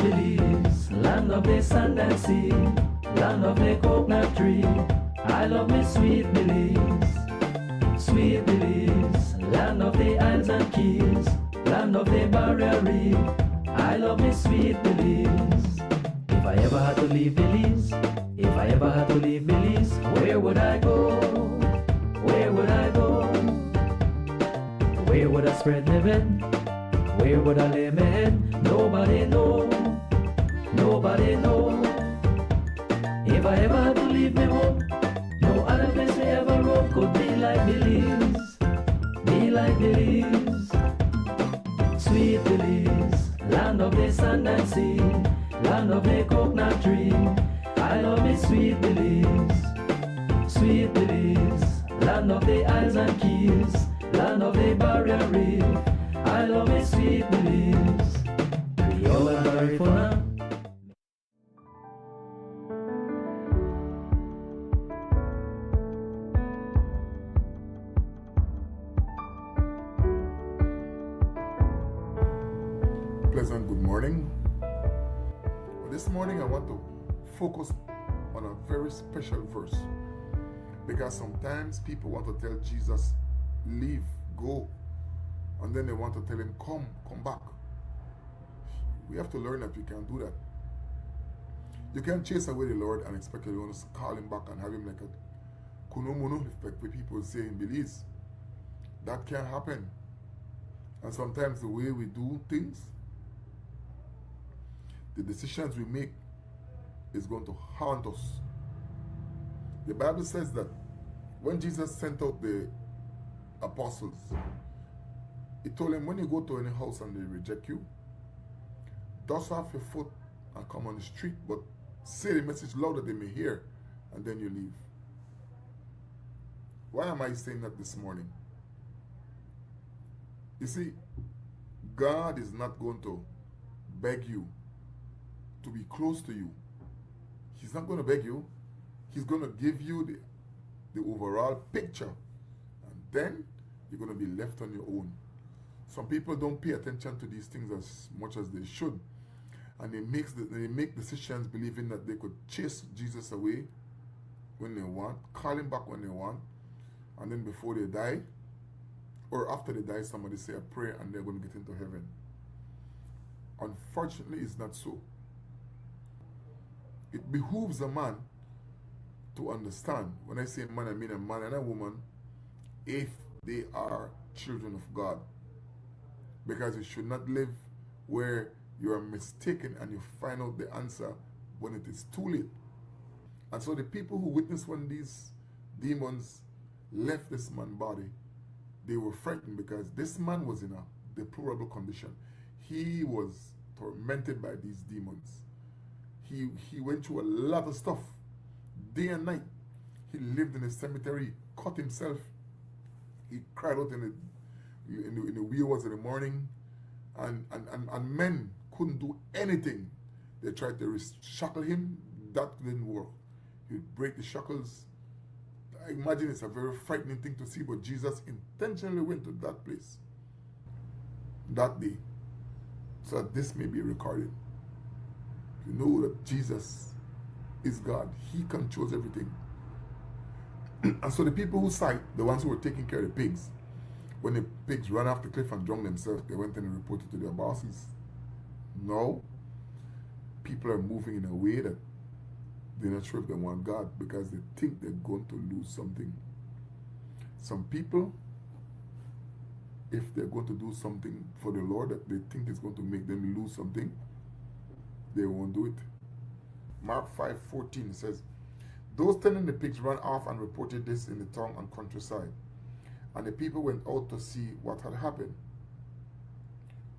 Belize, land of the sand and sea, land of the coconut tree. I love me sweet Belize, land of the isles and keys, land of the barrier reef. I love me sweet Belize. If I ever had to leave Belize, if I ever had to leave Belize, where would I go? Where would I go? Where would I spread my bed? Where would I lay my head? Nobody know, nobody know. If I ever had to leave me home, no other place me ever roam could be like Belize, be like Belize. Sweet Belize, land of the sand and sea, land of the coconut tree. I love me sweet Belize, land of the isles and keys, land of the barrier reef. I love me sweet Belize. Creole and Garifuna. Pleasant good morning. Well, this morning I want to focus on a very special verse, because sometimes people want to tell Jesus, leave, go, and then they want to tell him, come back. We have to learn that we can't do that. You can't chase away the Lord and expect you want to call him back and have him like a kunumuno, like people say in Belize. That can't happen. And sometimes the way we do things, the decisions we make is going to haunt us. The Bible says that when Jesus sent out the apostles, he told them, when you go to any house and they reject you, dust off your foot and come on the street, but say the message loud that they may hear, and then you leave. Why am I saying that this morning? You see, God is not going to beg you to be close to you. He's not going to beg you. He's going to give you the overall picture, and then you're going to be left on your own. Some people don't pay attention to these things as much as they should, and they make decisions believing that they could chase Jesus away when they want, call him back when they want, and then before they die, or after they die, somebody say a prayer and they're going to get into heaven. Unfortunately, it's not so. It behooves a man to understand, when I say man, I mean a man and a woman, if they are children of God. Because you should not live where you are mistaken and you find out the answer when it is too late. And so the people who witnessed when these demons left this man's body, they were frightened because this man was in a deplorable condition. He was tormented by these demons. He went through a lot of stuff, day and night. He lived in a cemetery, cut himself. He cried out in the wee hours in the morning, and men couldn't do anything. They tried to shackle him. That didn't work. He'd break the shackles. I imagine it's a very frightening thing to see, but Jesus intentionally went to that place that day so that this may be recorded. You know that Jesus is God. He controls everything. And so the people who saw it, the ones who were taking care of the pigs, when the pigs ran off the cliff and drowned themselves, they went in and reported to their bosses. Now, people are moving in a way that they're not sure if they want God, because they think they're going to lose something. Some people, if they're going to do something for the Lord that they think is going to make them lose something, they won't do it. Mark 5:14 says, those tending the pigs ran off and reported this in the town and countryside, and the people went out to see what had happened.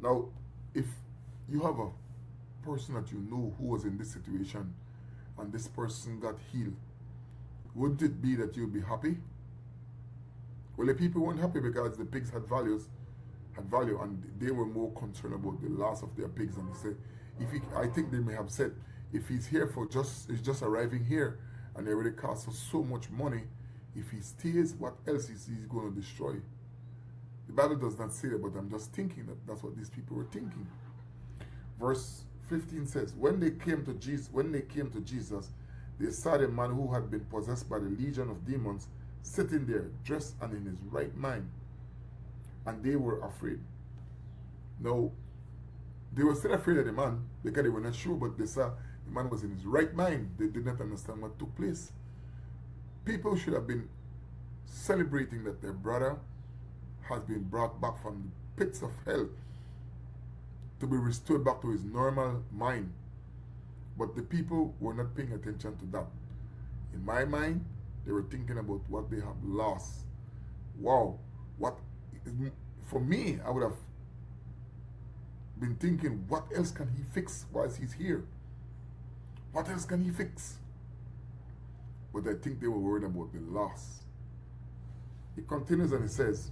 Now, if you have a person that you know who was in this situation and this person got healed, wouldn't it be that you'd be happy? Well, the people weren't happy because the pigs had value, and they were more concerned about the loss of their pigs. And they said, I think they may have said, if he's here he's just arriving here, and it already costs us so much money, if he stays, what else is he going to destroy? The Bible does not say that, but I'm just thinking that that's what these people were thinking. Verse 15 says, when they came to Jesus, they saw the man who had been possessed by the legion of demons sitting there, dressed and in his right mind. And they were afraid. Now, they were still afraid of the man because they were not sure, but they saw the man was in his right mind. They did not understand what took place. People should have been celebrating that their brother has been brought back from the pits of hell to be restored back to his normal mind. But the people were not paying attention to that. In my mind, they were thinking about what they have lost. Wow. For me, I would have been thinking, what else can he fix whilst he's here? What else can he fix? But I think they were worried about the loss. It continues and it says,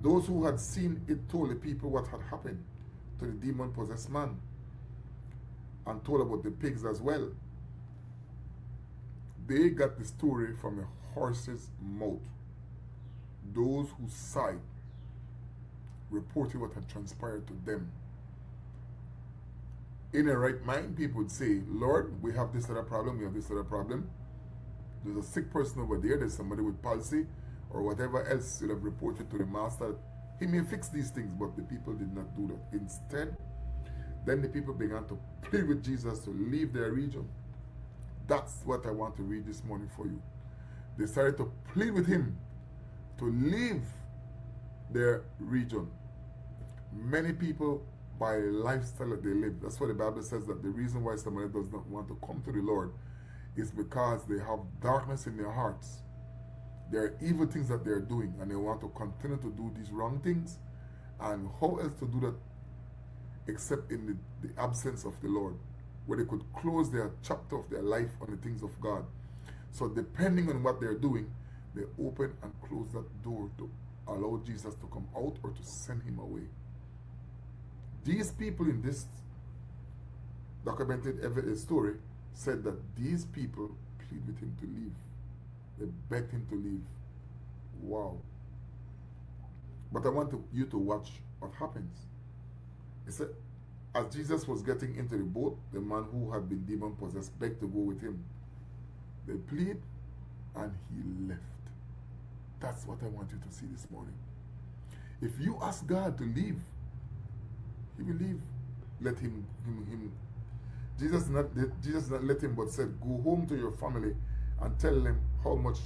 those who had seen it told the people what had happened to the demon-possessed man, and told about the pigs as well. They got the story from a horse's mouth. Those who saw it reported what had transpired to them. In a right mind, people would say, Lord, we have this other problem, we have this other problem. There's a sick person over there, there's somebody with palsy, or whatever else you'd have reported to the master. He may fix these things, but the people did not do that. Instead, then the people began to plead with Jesus to leave their region. That's what I want to read this morning for you. They started to plead with him to leave their region. Many people, by a lifestyle that they live, that's why the Bible says that the reason why somebody does not want to come to the Lord is because they have darkness in their hearts. There are evil things that they're doing, and they want to continue to do these wrong things. And how else to do that except in the absence of the Lord, where they could close their chapter of their life on the things of God. So depending on what they're doing, they open and close that door to allow Jesus to come out or to send him away. These people in this documented evidence story said that these people pleaded with him to leave. They begged him to leave. Wow. But I want you to watch what happens. It said, as Jesus was getting into the boat, the man who had been demon-possessed begged to go with him. They plead, and he left. That's what I want you to see this morning. If you ask God to leave, he will leave. Let him. Jesus did not let him, but said, go home to your family and tell them how much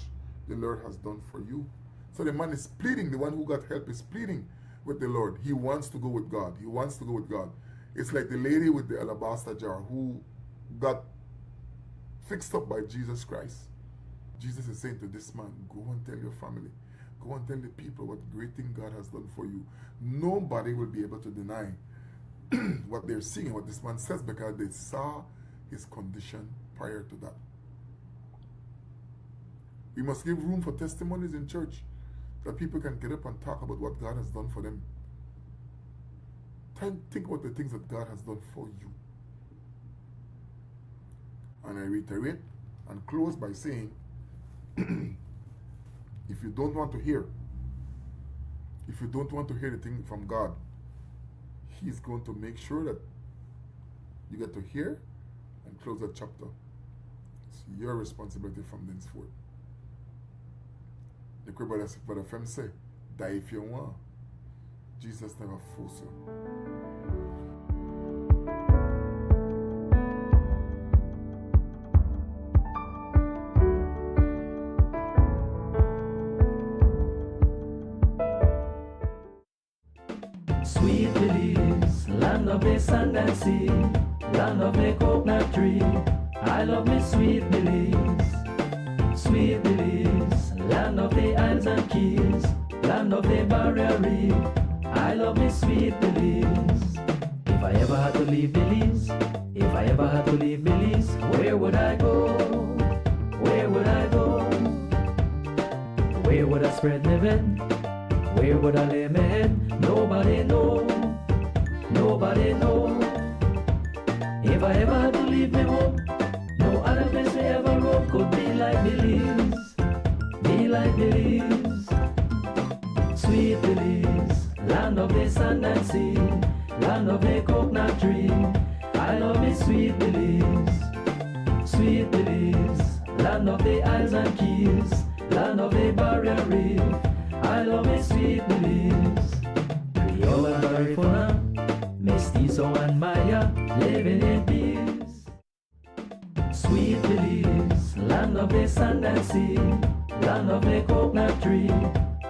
the Lord has done for you. So the man is pleading. The one who got help is pleading with the Lord. He wants to go with God. He wants to go with God. It's like the lady with the alabaster jar who got fixed up by Jesus Christ. Jesus is saying to this man, go and tell your family. Go and tell the people what great thing God has done for you. Nobody will be able to deny what they're seeing, what this man says, because they saw his condition prior to that. We must give room for testimonies in church, that people can get up and talk about what God has done for them. Think about the things that God has done for you. And I reiterate and close by saying, if you don't want to hear the thing from God, he's going to make sure that you get to hear and close that chapter. It's your responsibility from thenceforth. The Brother Fem say, die if you want. Jesus never forced you. Sweet Belize, land of the sand and sea, land of the coconut tree. I love me Sweet Belize. Sweet Belize, land of the isles and keys, land of the barrier reef. I love me Sweet Belize. If I ever had to leave Belize, where would I go? Where would I go? Where would I spread my bed? Where would I lay my head? Nobody know. Nobody know. If I ever had to leave my home, no other place I ever roam could be like Belize. Be like Belize. Sweet Belize, land of the sand and sea, land of the coconut tree. I love me sweet Belize, sweet Belize, land of the Isles and Keys, land of the Barrier Reef. I love me sweet Belize. Creole and Garifuna, Mestizo and Maya, living in peace. Sweet Belize, land of the sand and sea, land of the coconut tree.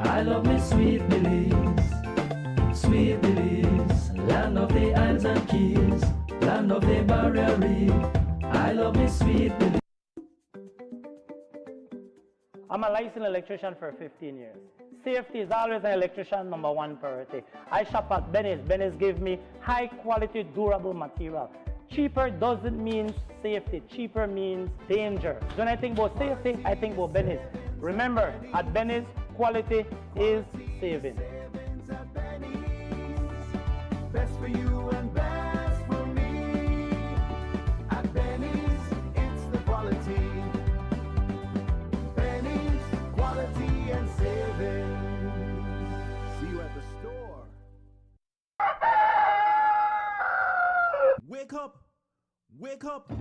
I love me sweet Belize, sweet Belize, land of the Isles and Keys, land of the Barrier Reef. I love me sweet Belize. I'm a licensed electrician for 15 years. Safety is always an electrician #1 priority. I shop at Benny's. Benny's give me high quality, durable material. Cheaper doesn't mean safety. Cheaper means danger. When I think about safety, I think about Benny's. Remember, at Benny's, quality is saving. Best for you and best for me. At Benny's, it's the quality. Benny's, quality and saving. See you at the store. Wake up! Wake up!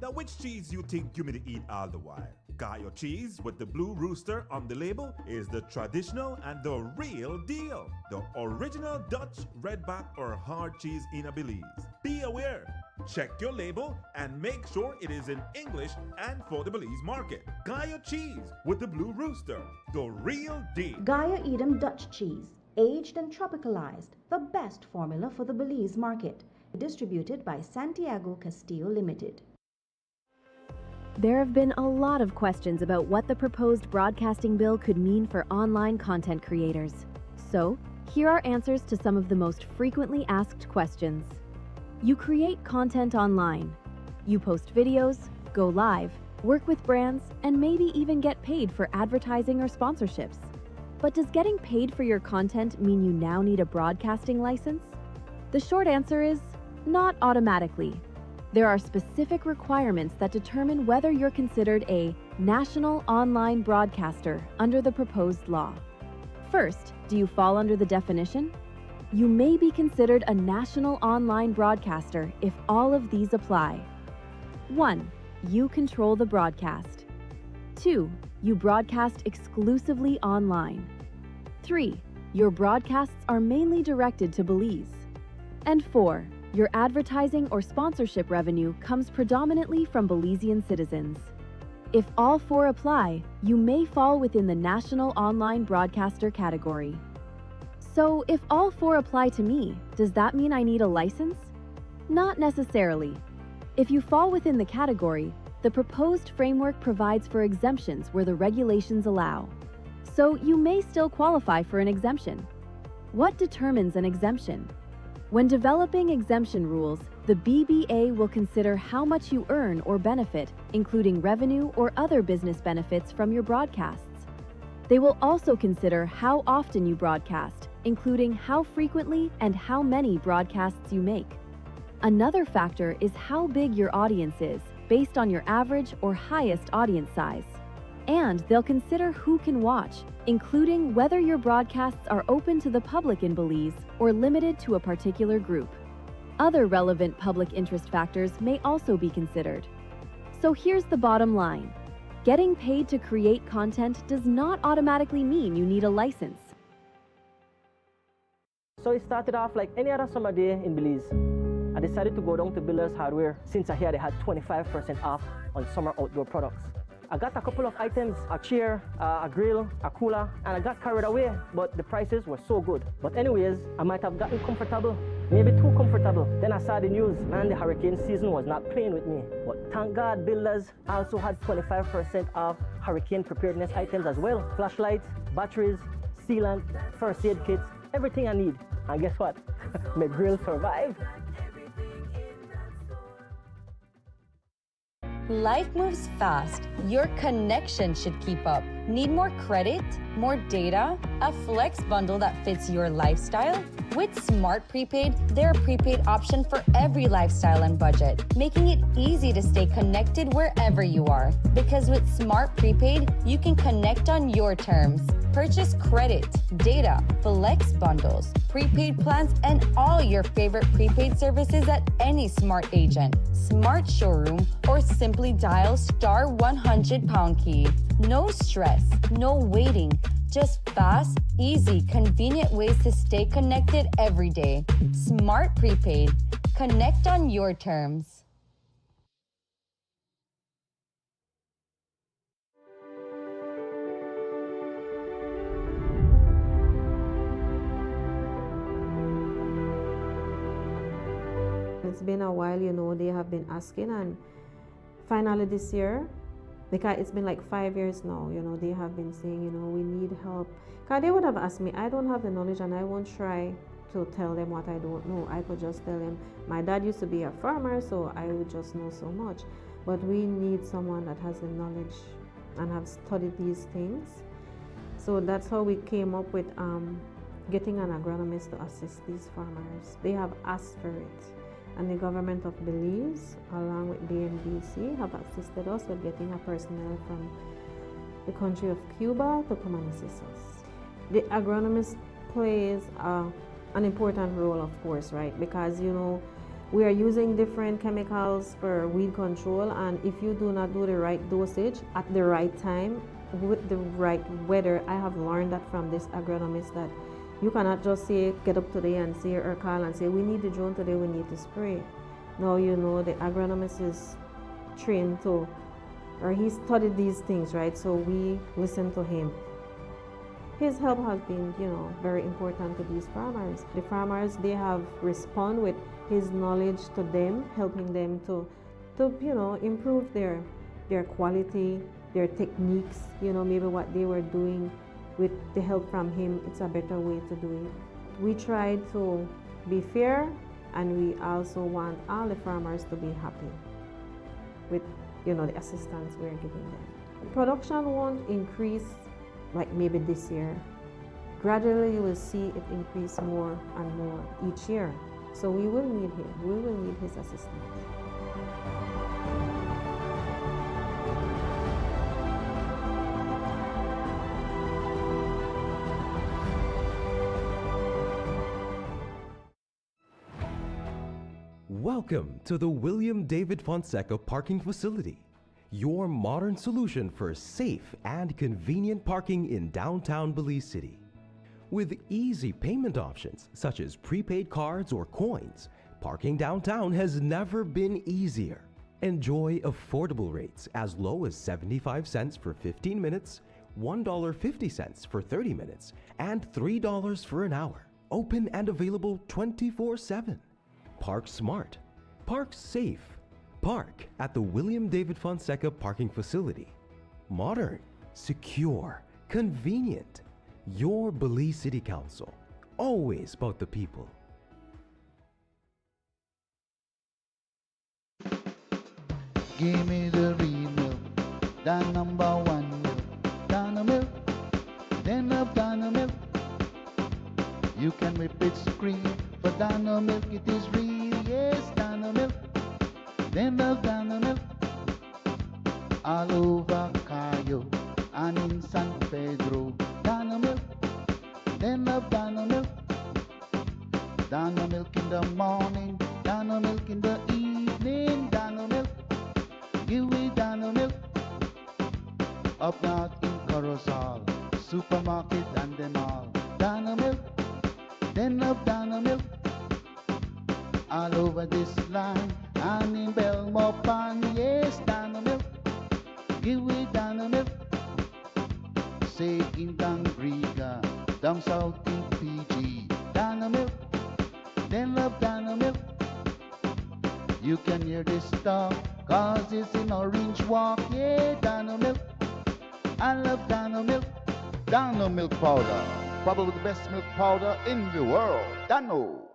Now which cheese you think you may eat all the while? Gaio cheese with the blue rooster on the label is the traditional and the real deal. The original Dutch, redback or hard cheese in a Belize. Be aware. Check your label and make sure it is in English and for the Belize market. Gaio cheese with the blue rooster. The real deal. Gaia Edam Dutch cheese, aged and tropicalized, the best formula for the Belize market. Distributed by Santiago Castillo Limited. There have been a lot of questions about what the proposed broadcasting bill could mean for online content creators. So, here are answers to some of the most frequently asked questions. You create content online. You post videos, go live, work with brands, and maybe even get paid for advertising or sponsorships. But does getting paid for your content mean you now need a broadcasting license? The short answer is not automatically. There are specific requirements that determine whether you're considered a national online broadcaster under the proposed law. First, do you fall under the definition? You may be considered a national online broadcaster if all of these apply. 1. You control the broadcast. 2. You broadcast exclusively online. 3. Your broadcasts are mainly directed to Belize. And 4. Your advertising or sponsorship revenue comes predominantly from Belizean citizens. If all 4 apply, you may fall within the National Online Broadcaster category. So, if all 4 apply to me, does that mean I need a license? Not necessarily. If you fall within the category, the proposed framework provides for exemptions where the regulations allow. So, you may still qualify for an exemption. What determines an exemption? When developing exemption rules, the BBA will consider how much you earn or benefit, including revenue or other business benefits from your broadcasts. They will also consider how often you broadcast, including how frequently and how many broadcasts you make. Another factor is how big your audience is, based on your average or highest audience size. And they'll consider who can watch, including whether your broadcasts are open to the public in Belize or limited to a particular group. Other relevant public interest factors may also be considered. So here's the bottom line. Getting paid to create content does not automatically mean you need a license. So it started off like any other summer day in Belize. I decided to go down to Builders Hardware since I heard they had 25% off on summer outdoor products. I got a couple of items, a chair, a grill, a cooler, and I got carried away, but the prices were so good. But anyways, I might have gotten comfortable, maybe too comfortable. Then I saw the news, man, the hurricane season was not playing with me. But thank God Builders also had 25% off hurricane preparedness items as well. Flashlights, batteries, sealant, first aid kits, everything I need. And guess what? My grill survived. Life moves fast. Your connection should keep up. Need more credit? More data? A flex bundle that fits your lifestyle? With Smart Prepaid, they're a prepaid option for every lifestyle and budget, making it easy to stay connected wherever you are. Because with Smart Prepaid, you can connect on your terms. Purchase credit, data, flex bundles, prepaid plans, and all your favorite prepaid services at any smart agent, smart showroom, or simply dial *100 key. No stress, no waiting, just fast, easy, convenient ways to stay connected every day. Smart Prepaid. Connect on your terms. It's been a while, you know, they have been asking, and finally this year, because it's been like 5 years now, you know, they have been saying, you know, we need help. Because they would have asked me, I don't have the knowledge and I won't try to tell them what I don't know. I could just tell them, my dad used to be a farmer, so I would just know so much. But we need someone that has the knowledge and have studied these things. So that's how we came up with getting an agronomist to assist these farmers. They have asked for it. And the government of Belize, along with BNBC, have assisted us with getting a personnel from the country of Cuba to come and assist us. The agronomist plays an important role, of course, right? Because, you know, we are using different chemicals for weed control, and if you do not do the right dosage at the right time with the right weather, I have learned that from this agronomist, that you cannot just say, get up today and say, or call and say, we need the drone today, we need to spray. No, you know, the agronomist is trained to, or he studied these things, right? So we listen to him. His help has been, you know, very important to these farmers. The farmers, they have responded with his knowledge to them, helping them to you know, improve their quality, their techniques, you know, maybe what they were doing. With the help from him, it's a better way to do it. We try to be fair, and we also want all the farmers to be happy with, you know, the assistance we're giving them. Production won't increase like maybe this year. Gradually you will see it increase more and more each year. So we will need him, we will need his assistance. Welcome to the William David Fonseca Parking Facility, your modern solution for safe and convenient parking in downtown Belize City. With easy payment options such as prepaid cards or coins, parking downtown has never been easier. Enjoy affordable rates as low as 75 cents for 15 minutes, $1.50 for 30 minutes, and $3 for an hour. Open and available 24/7. Park smart, park safe. Park at the William David Fonseca Parking Facility. Modern, secure, convenient. Your Belize City Council, always about the people. Give me the real milk, the number one milk, Dano milk, then of Dano milk. You can whip its cream, but Dano milk it is real, yes, Dano milk, then of Dano milk. All over Cayo and in San Pedro, Dano milk, then of Dano milk. Dano milk in the morning, Dano milk in the evening, Dano milk. Give me Dano milk. Up north in Corozal, supermarket and them all, Dano milk, then of Dano milk. All over this land and in Belmopan, yes, Dano milk. Give me Dano milk. Say in Dangriga, down south in PG, Dano milk, then love Dano milk. You can hear this stuff, cause it's in Orange Walk, yeah, Dano milk. I love Dano milk. Dano milk powder, probably the best milk powder in the world, Dano.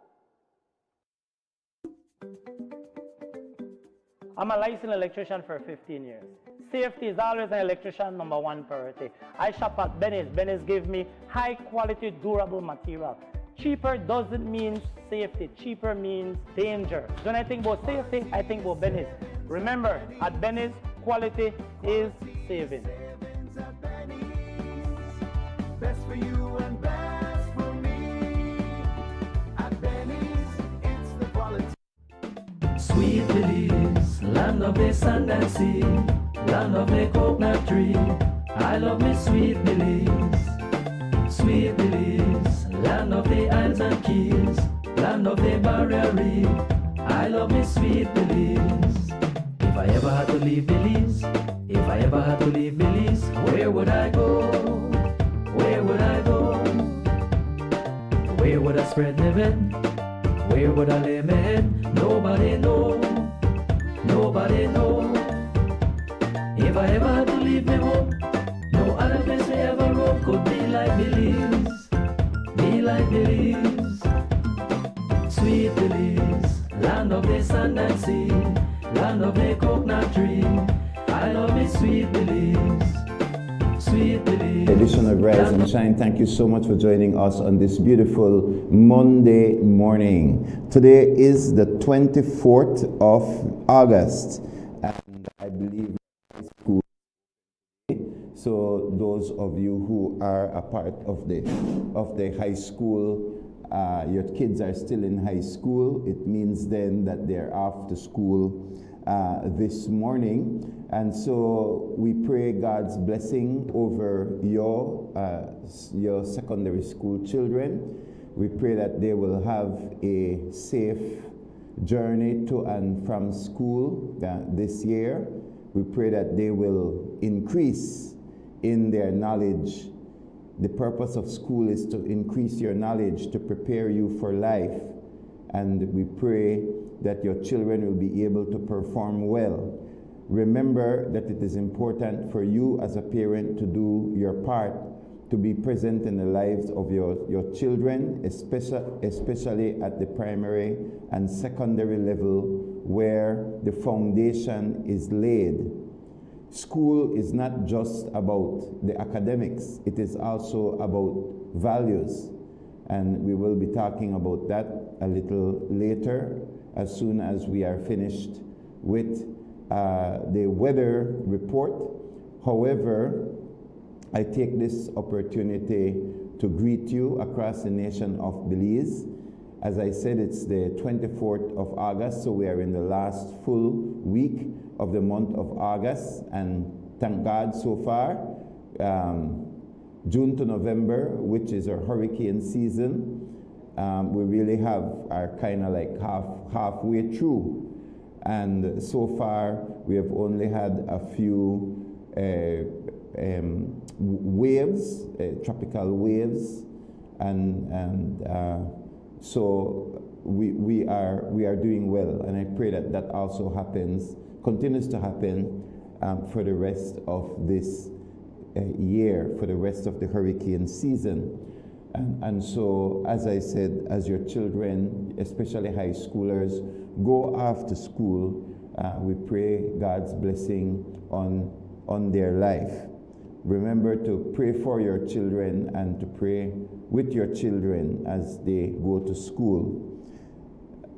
I'm a licensed electrician for 15 years. Safety is always an electrician #1 priority. I shop at Benny's. Benny's give me high quality, durable material. Cheaper doesn't mean safety. Cheaper means danger. When I think about safety, I think about Benny's. Remember, at Benny's, quality is saving. Best Sweet Belize, land of the sand and sea, land of the coconut tree. I love me sweet Belize. Sweet Belize, land of the isles and keys, land of the barrier reef. I love me sweet Belize. If I ever had to leave Belize, if I ever had to leave Belize, where would I go? Where would I go? Where would I spread my bed? Where would I lay my head? Nobody know. Nobody know. If I ever had to leave me home, no other place I ever roam could be like Belize. Be like Belize. Sweet Belize, land of the sand and sea, land of the coconut tree. I love me sweet Belize. Sweet Belize. Edition of Rise and Shine. Thank you so much for joining us on this beautiful Monday morning. Today is the 24th of August, and I believe high school. So those of you who are a part of the high school, your kids are still in high school. It means then that they're off to school this morning. And so we pray God's blessing over your secondary school children. We pray that they will have a safe journey to and from school this year. We pray that they will increase in their knowledge. The purpose of school is to increase your knowledge, to prepare you for life. And we pray that your children will be able to perform well. Remember that it is important for you as a parent to do your part, to be present in the lives of your children, especially at the primary and secondary level where the foundation is laid. School is not just about the academics, it is also about values. And we will be talking about that a little later, as soon as we are finished with the weather report. However, I take this opportunity to greet you across the nation of Belize. As I said, it's the 24th of August, so we are in the last full week of the month of August, and thank God so far, June to November, which is our hurricane season, we really are kind of like halfway through. And so far, we have only had a few waves, tropical waves, and so we are doing well. And I pray that that also continues to happen for the rest of this year, for the rest of the hurricane season. And so, as I said, as your children, especially high schoolers, go after school, we pray God's blessing on their life. Remember to pray for your children and to pray with your children as they go to school.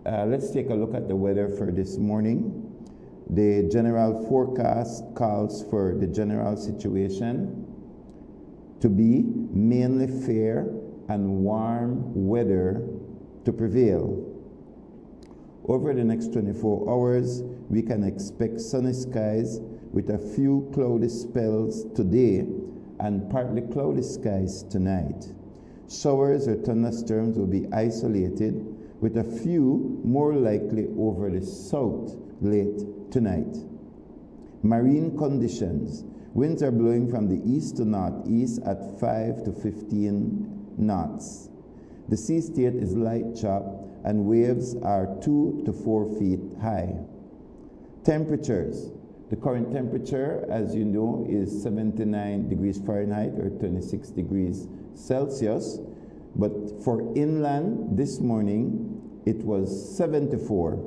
Let's take a look at the weather for this morning. The general forecast calls for the general situation to be mainly fair and warm weather to prevail. Over the next 24 hours, we can expect sunny skies with a few cloudy spells today and partly cloudy skies tonight. Showers or thunderstorms will be isolated, with a few more likely over the south late tonight. Marine conditions. Winds are blowing from the east to northeast at 5 to 15 knots. The sea state is light chop and waves are 2 to 4 feet high. Temperatures. The current temperature, as you know, is 79 degrees Fahrenheit or 26 degrees Celsius. But for inland this morning, it was 74.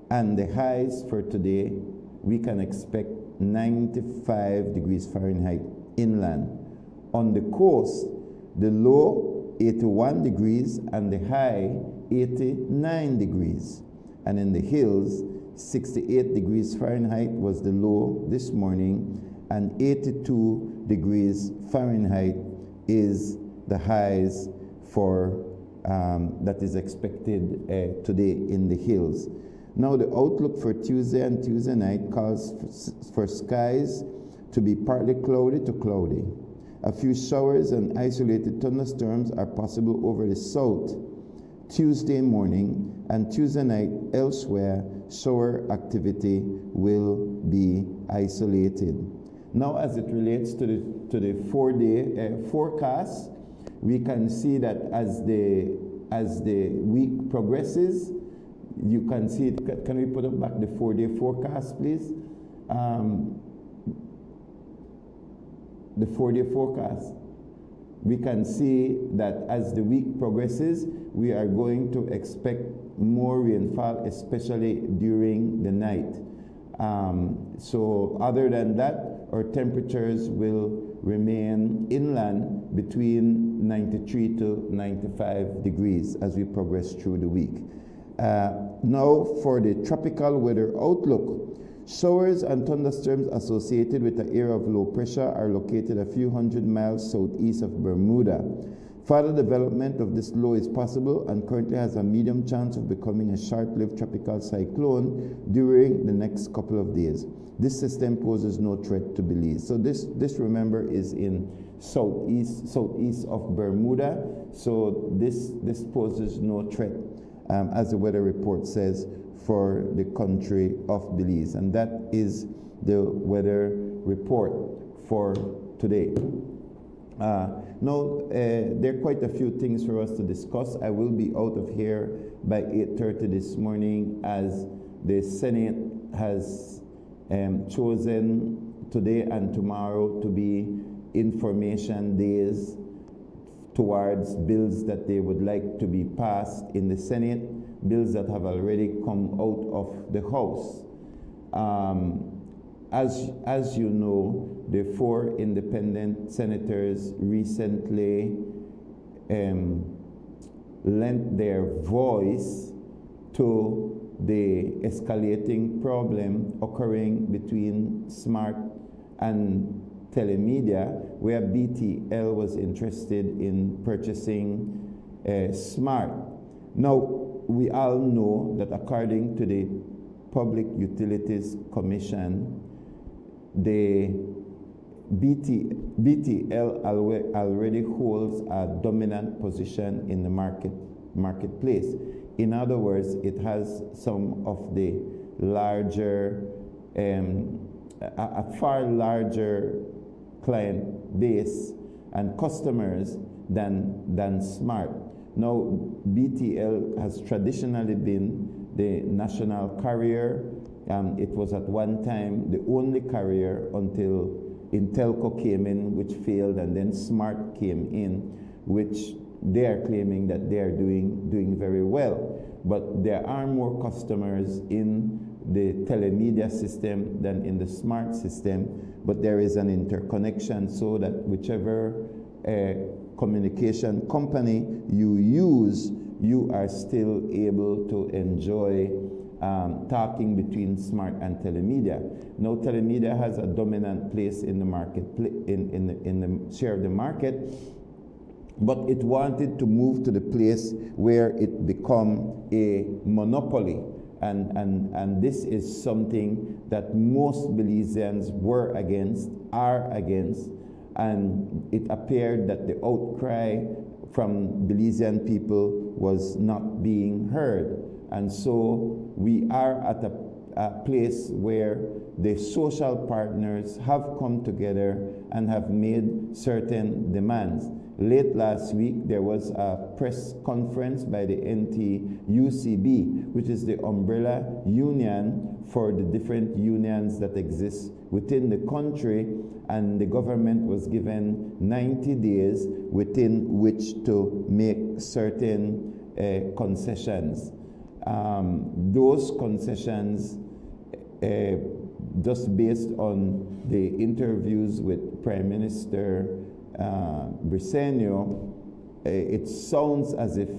And the highs for today, we can expect 95 degrees Fahrenheit inland. On the coast, the low 81 degrees and the high 89 degrees. And in the hills, 68 degrees Fahrenheit was the low this morning, and 82 degrees Fahrenheit is the highs for that is expected today in the hills. Now the outlook for Tuesday and Tuesday night calls for skies to be partly cloudy to cloudy. A few showers and isolated thunderstorms are possible over the south Tuesday morning, and Tuesday night elsewhere shower activity will be isolated. Now as it relates to the 4-day forecast, we can see that as the week progresses, you can see it. Can we put up back the 4-day forecast, please? The 4-day forecast. We can see that as the week progresses, we are going to expect more rainfall, especially during the night. So other than that, our temperatures will remain inland between 93 to 95 degrees as we progress through the week. Now for the tropical weather outlook. Showers and thunderstorms associated with the area of low pressure are located a few hundred miles southeast of Bermuda. Further development of this low is possible and currently has a medium chance of becoming a short-lived tropical cyclone during the next couple of days. This system poses no threat to Belize. So this remember is in southeast of Bermuda. So this poses no threat, as the weather report says, for the country of Belize. And that is the weather report for today. Now, there are quite a few things for us to discuss. I will be out of here by 8:30 this morning, as the Senate has chosen today and tomorrow to be information days towards bills that they would like to be passed in the Senate, bills that have already come out of the House. As you know, the 4 independent senators recently lent their voice to the escalating problem occurring between SMART and Telemedia, where BTL was interested in purchasing SMART. Now, we all know that according to the Public Utilities Commission, the BTL already holds a dominant position in the marketplace. In other words, it has some of the larger, a far larger client base and customers than SMART. Now, BTL has traditionally been the national carrier. It was at one time the only carrier until Intelco came in, which failed, and then SMART came in, which they are claiming that they are doing very well. But there are more customers in the Telemedia system than in the SMART system, but there is an interconnection so that whichever communication company you use, you are still able to enjoy talking between SMART and Telemedia. Now, Telemedia has a dominant place in the market, in the share of the market, but it wanted to move to the place where it become a monopoly. And this is something that most Belizeans were against, are against, and it appeared that the outcry from Belizean people was not being heard. And so we are at a place where the social partners have come together and have made certain demands. Late last week, there was a press conference by the NTUCB, which is the umbrella union for the different unions that exist within the country, and the government was given 90 days within which to make certain concessions. Those concessions, just based on the interviews with Prime Minister Briceño, it sounds as if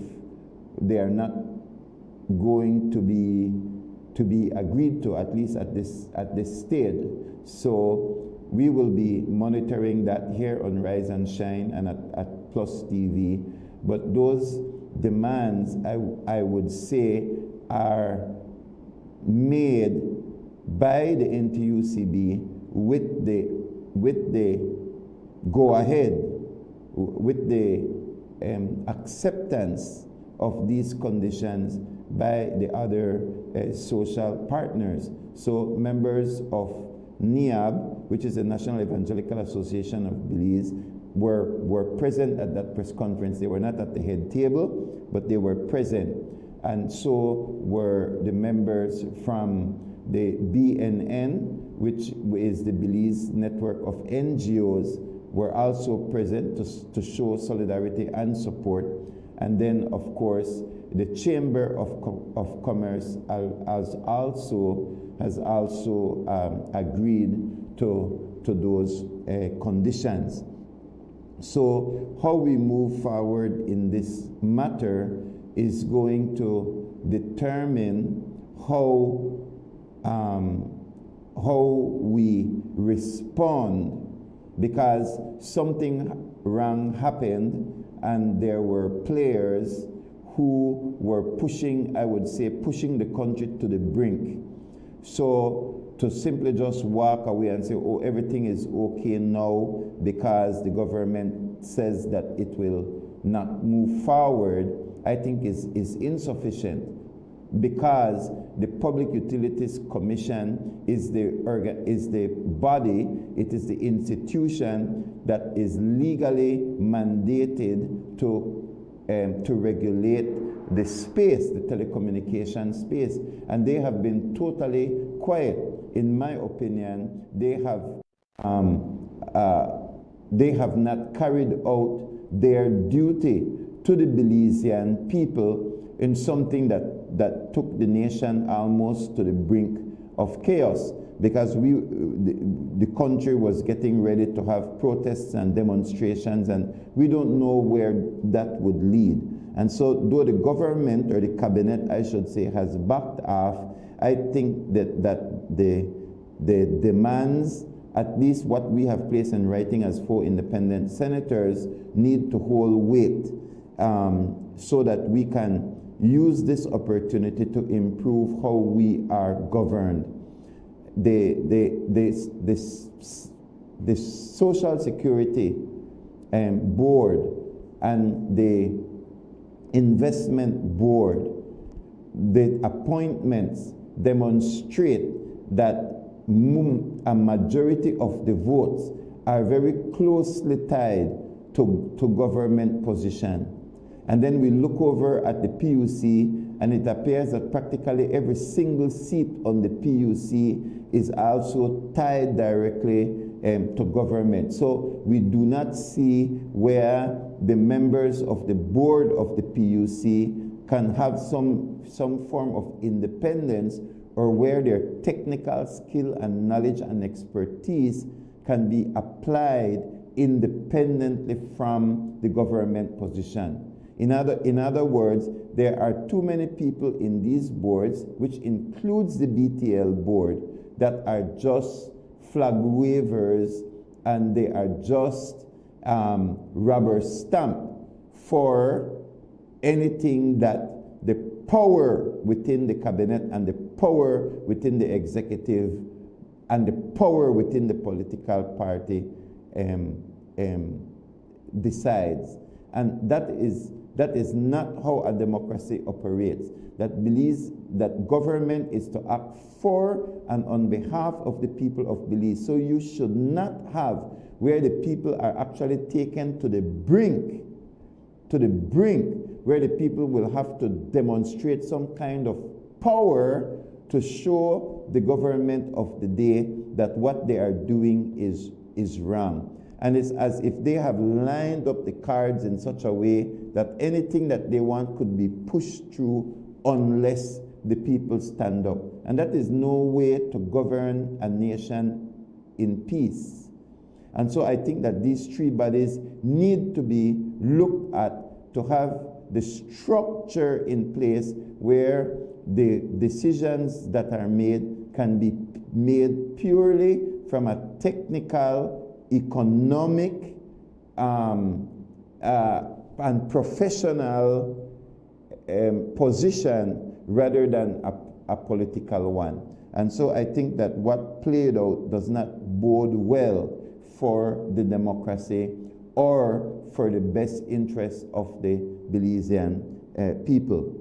they are not going to be agreed to, at least at this stage. So we will be monitoring that here on Rise and Shine and at Plus TV. But those demands, I would say, are made by the NTUCB with the go ahead, with the acceptance of these conditions by the other social partners. So members of NIAB, which is the National Evangelical Association of Belize, were present at that press conference. They were not at the head table, but they were present. And so were the members from the BNN, which is the Belize network of NGOs, were also present to show solidarity and support. And then, of course, the Chamber of Commerce has also agreed to those conditions. So how we move forward in this matter is going to determine how we respond, because something wrong happened and there were players who were pushing, I would say, pushing the country to the brink. So to simply just walk away and say, oh, everything is okay now because the government says that it will not move forward, I think is insufficient, because the Public Utilities Commission is the body, it is the institution that is legally mandated to regulate the space, the telecommunication space, and they have been totally quiet. In my opinion, they have not carried out their duty to the Belizean people in something that took the nation almost to the brink of chaos, because the country was getting ready to have protests and demonstrations, and we don't know where that would lead. And so though the government, or the cabinet I should say, has backed off, I think that the demands, at least what we have placed in writing as 4 independent senators, need to hold weight, so that we can use this opportunity to improve how we are governed. The Social Security Board and the Investment Board, the appointments demonstrate that a majority of the votes are very closely tied to government position. And then we look over at the PUC, and it appears that practically every single seat on the PUC is also tied directly to government. So we do not see where the members of the board of the PUC can have some form of independence, or where their technical skill and knowledge and expertise can be applied independently from the government position. In other words, there are too many people in these boards, which includes the BTL board, that are just flag wavers, and they are just rubber stamp for anything that the power within the cabinet and the power within the executive and the power within the political party decides. And that is not how a democracy operates. That believes that government is to act for and on behalf of the people of Belize. So you should not have where the people are actually taken to the brink, where the people will have to demonstrate some kind of power to show the government of the day that what they are doing is wrong. And it's as if they have lined up the cards in such a way that anything that they want could be pushed through unless the people stand up. And that is no way to govern a nation in peace. And so I think that these 3 bodies need to be looked at to have the structure in place where the decisions that are made can be made purely from a technical, economic, and professional position, rather than a political one. And so I think that what played out does not bode well for the democracy or for the best interests of the Belizean people.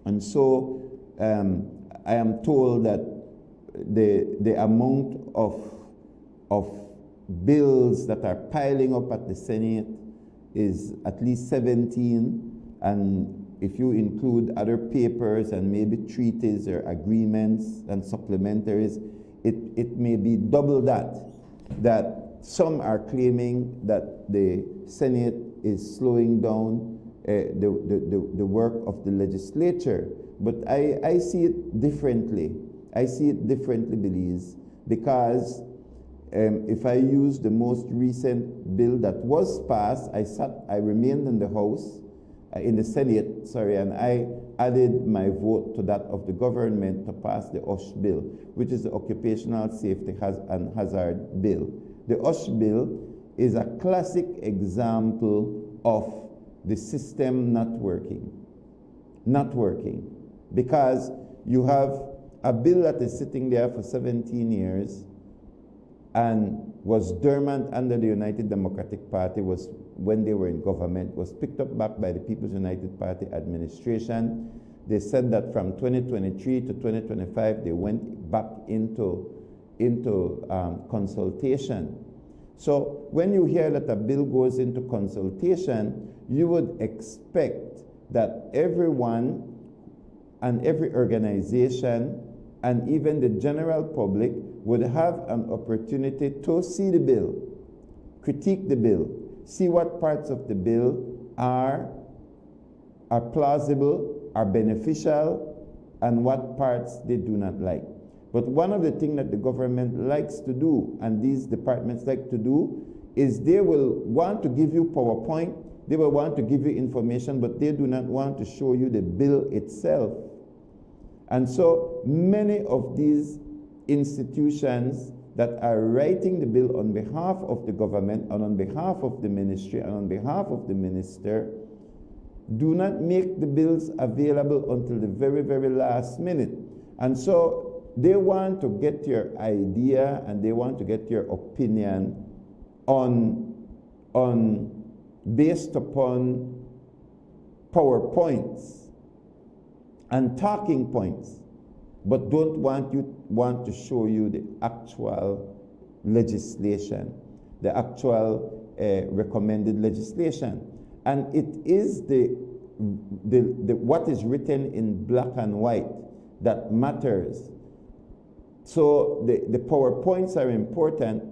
And so I am told that the amount of bills that are piling up at the Senate is at least 17, and if you include other papers and maybe treaties or agreements and supplementaries, it may be double that some are claiming that the Senate is slowing down the work of the legislature. But I see it differently. I see it differently, Belize, because if I use the most recent bill that was passed, I remained in the House, in the Senate, and I added my vote to that of the government to pass the OSH bill, which is the Occupational Safety and Hazard Bill. The OSH bill is a classic example of the system not working, because you have a bill that is sitting there for 17 years and was dormant under the United Democratic Party, was when they were in government, was picked up back by the People's United Party administration. They said that from 2023 to 2025, they went back into consultation. So when you hear that a bill goes into consultation, you would expect that everyone and every organization and even the general public would have an opportunity to see the bill, critique the bill, see what parts of the bill are plausible, are beneficial, and what parts they do not like. But one of the things that the government likes to do, and these departments like to do, is they will want to give you PowerPoint, they will want to give you information, but they do not want to show you the bill itself. And so many of these institutions that are writing the bill on behalf of the government and on behalf of the ministry and on behalf of the minister do not make the bills available until the very, very last minute. And so they want to get your idea and they want to get your opinion based upon PowerPoints and talking points, but don't want to show you the actual legislation, the actual recommended legislation. And it is the what is written in black and white that matters. So the PowerPoints are important,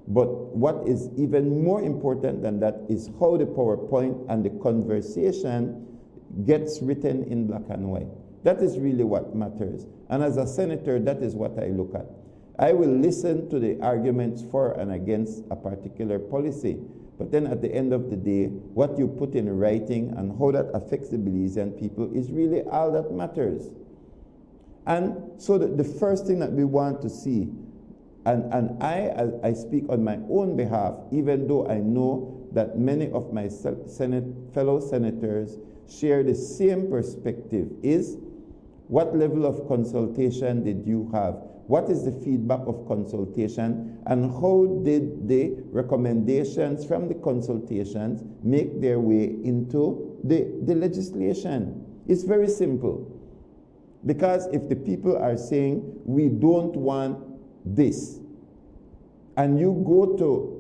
but what is even more important than that is how the PowerPoint and the conversation gets written in black and white. That is really what matters. And as a senator, that is what I look at. I will listen to the arguments for and against a particular policy. But then at the end of the day, what you put in writing and how that affects the Belizean people is really all that matters. And so the first thing that we want to see, and I speak on my own behalf, even though I know that many of my fellow senators share the same perspective, is what level of consultation did you have? What is the feedback of consultation? And how did the recommendations from the consultations make their way into the legislation? It's very simple. Because if the people are saying, we don't want this, and you go to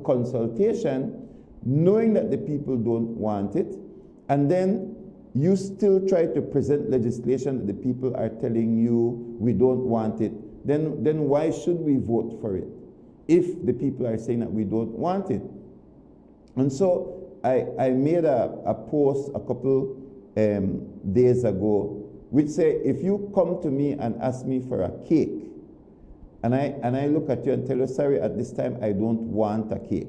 consultation, knowing that the people don't want it, and then you still try to present legislation that the people are telling you we don't want it, then why should we vote for it if the people are saying that we don't want it? And so I made a post a couple days ago which say, if you come to me and ask me for a cake, and I look at you and tell you, sorry, at this time I don't want a cake,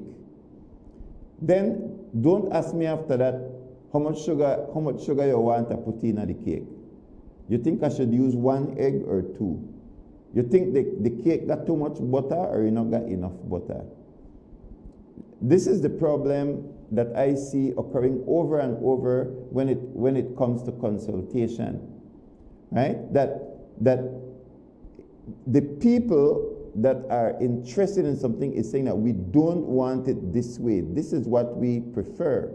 then don't ask me after that how much sugar you want to put in the cake. You think I should use 1 egg or 2? You think the cake got too much butter or you not got enough butter? This is the problem that I see occurring over and over when it comes to consultation. right? That the people that are interested in something is saying that we don't want it this way. This is what we prefer.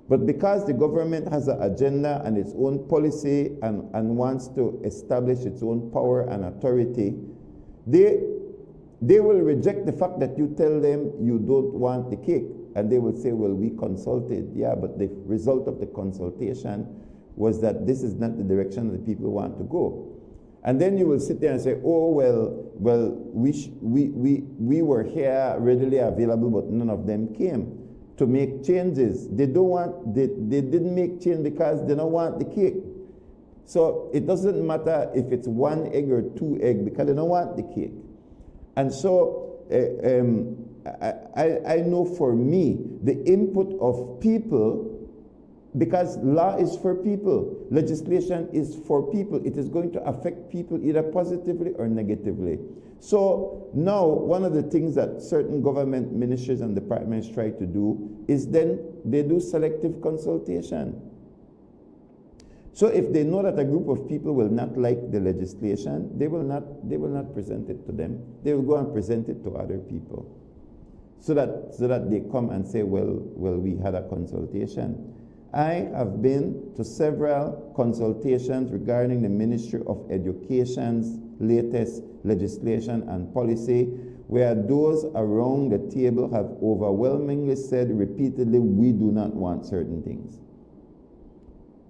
But because the government has an agenda and its own policy and wants to establish its own power and authority, they will reject the fact that you tell them you don't want the cake. And they will say, well, we consulted. Yeah, but the result of the consultation was that this is not the direction that the people want to go. And then you will sit there and say, oh, well, we were here readily available, but none of them came to make changes. They didn't make change because they don't want the cake. So it doesn't matter if it's 1 egg or 2 eggs because they don't want the cake. And so I know for me, the input of people, because law is for people, legislation is for people, it is going to affect people either positively or negatively. So now, one of the things that certain government ministries and departments try to do is then they do selective consultation. So if they know that a group of people will not like the legislation, they will not present it to them. They will go and present it to other people. So that they come and say, well, we had a consultation. I have been to several consultations regarding the Ministry of Education's latest legislation and policy, where those around the table have overwhelmingly said repeatedly, we do not want certain things.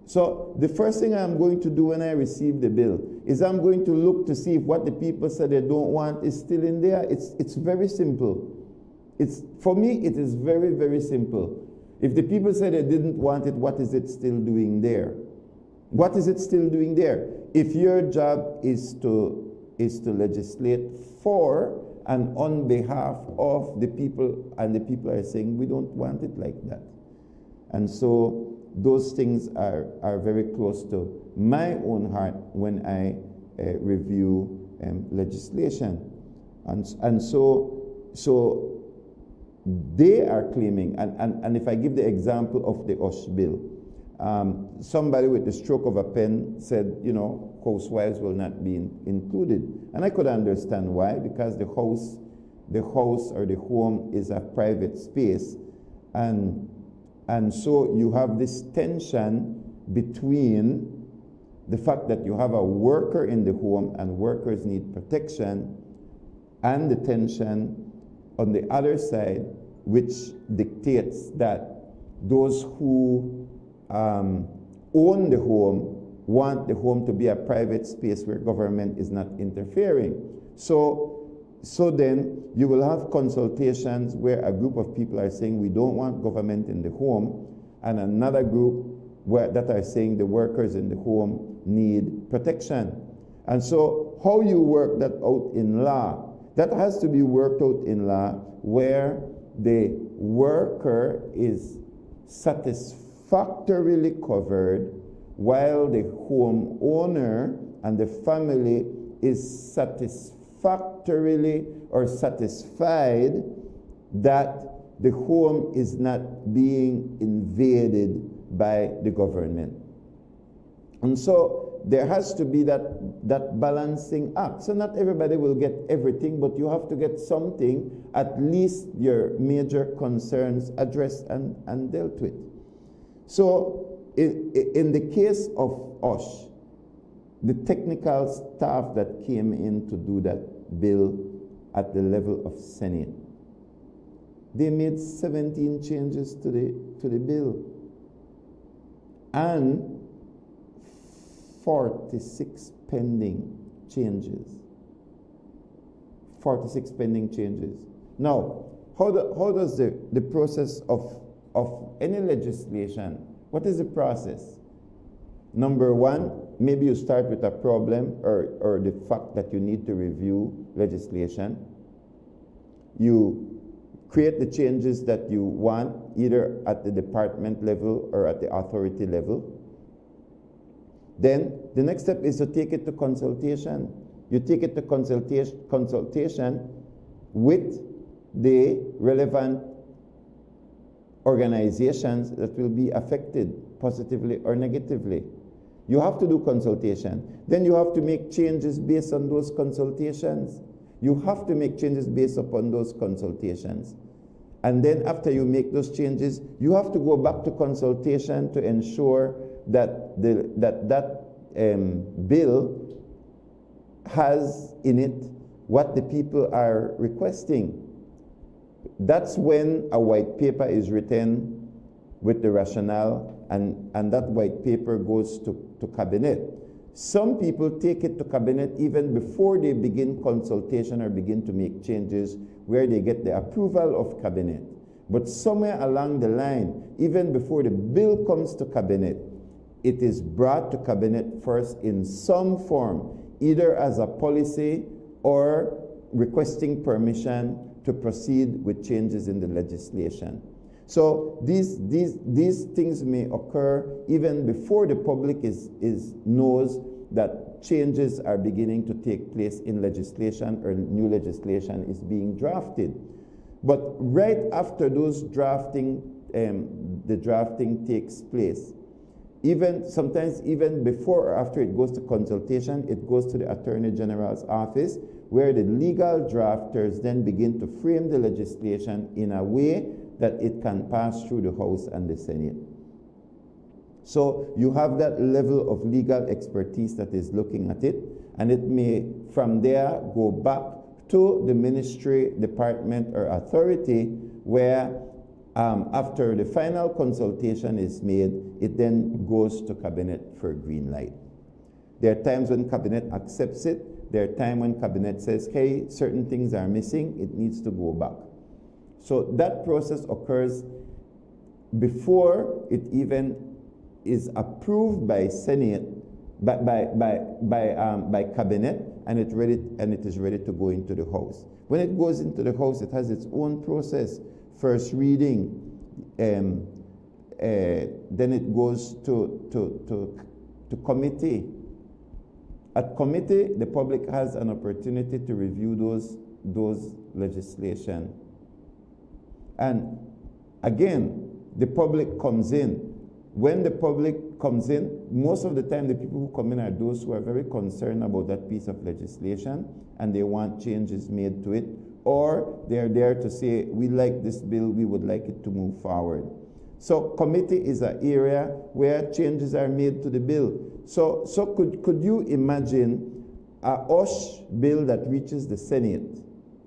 So the first thing I'm going to do when I receive the bill is I'm going to look to see if what the people said they don't want is still in there. It's very simple. For me, it is very, very simple. If the people said they didn't want it, what is it still doing there? What is it still doing there? If your job is to legislate for and on behalf of the people, and the people are saying we don't want it like that. And so those things are very close to my own heart when I review legislation. And so they are claiming, and if I give the example of the OSH bill, somebody with the stroke of a pen said, housewives will not be included. And I could understand why, because the house or the home is a private space. And so you have this tension between the fact that you have a worker in the home and workers need protection, and the tension on the other side, which dictates that those who own the home want the home to be a private space where government is not interfering. So then you will have consultations where a group of people are saying we don't want government in the home, and another group that are saying the workers in the home need protection. And so how you work that out in law, that has to be worked out in law where the worker is satisfactorily covered while the homeowner and the family is satisfactorily or satisfied that the home is not being invaded by the government. And so there has to be that balancing act. So not everybody will get everything, but you have to get something, at least your major concerns addressed and dealt with. So in the case of OSH, the technical staff that came in to do that bill at the level of Senate, they made 17 changes to the bill and 46 pending changes. 46 pending changes. Now, how does the process of any legislation, what is the process? Number one, maybe you start with a problem or the fact that you need to review legislation. You create the changes that you want, either at the department level or at the authority level. Then the next step is to take it to consultation. You take it to consultation with the relevant organizations that will be affected positively or negatively. You have to do consultation. Then you have to make changes based on those consultations. You have to make changes based upon those consultations. And then after you make those changes, you have to go back to consultation to ensure that bill has in it what the people are requesting. That's when a white paper is written with the rationale, and that white paper goes to cabinet. Some people take it to cabinet even before they begin consultation or begin to make changes, where they get the approval of cabinet. But somewhere along the line, even before the bill comes to cabinet, it is brought to cabinet first in some form, either as a policy or requesting permission to proceed with changes in the legislation. So these things may occur even before the public knows that changes are beginning to take place in legislation or new legislation is being drafted. But right after those the drafting takes place, sometimes even before or after it goes to consultation, it goes to the Attorney General's office, where the legal drafters then begin to frame the legislation in a way that it can pass through the House and the Senate. So you have that level of legal expertise that is looking at it, and it may from there go back to the ministry, department, or authority, where after the final consultation is made, it then goes to cabinet for a green light. There are times when cabinet accepts it. There are times when cabinet says, hey, certain things are missing, it needs to go back. So that process occurs before it even is approved by Senate, by cabinet, and it is ready to go into the House. When it goes into the House, it has its own process. First reading, then it goes to committee. At committee, the public has an opportunity to review those legislation. And again, the public comes in. When the public comes in, most of the time the people who come in are those who are very concerned about that piece of legislation and they want changes made to it, or they're there to say, we like this bill, we would like it to move forward. So committee is an area where changes are made to the bill. So could you imagine a OSH bill that reaches the Senate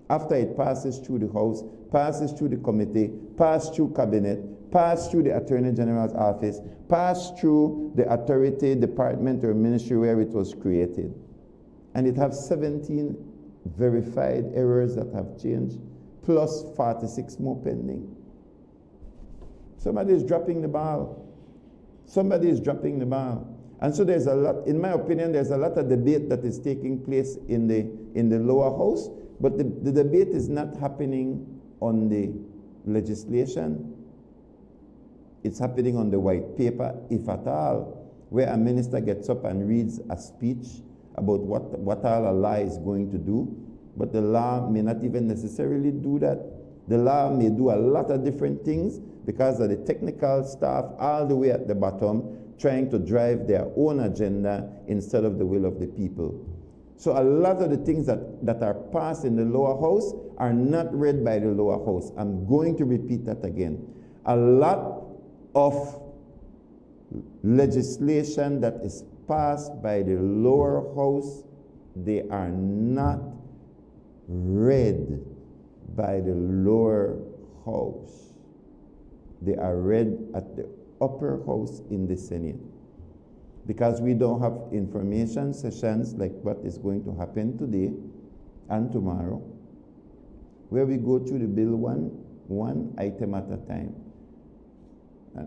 after it passes through the House, passes through the committee, passes through cabinet, passes through the Attorney General's office, passes through the authority, department, or ministry where it was created, and it has 17 verified errors that have changed, plus 46 more pending. Somebody is dropping the ball. Somebody is dropping the ball. And so there's a lot, in my opinion, there's a lot of debate that is taking place in the lower house, but the debate is not happening on the legislation. It's happening on the white paper, if at all, where a minister gets up and reads a speech about what all a law is going to do, but the law may not even necessarily do that. The law may do a lot of different things because of the technical staff all the way at the bottom trying to drive their own agenda instead of the will of the people. So a lot of the things that are passed in the lower house are not read by the lower house. I'm going to repeat that again. A lot of legislation that is passed by the lower house, they are not read by the lower house. They are read at the upper house in the Senate. Because we don't have information sessions like what is going to happen today and tomorrow, where we go through the bill one item at a time.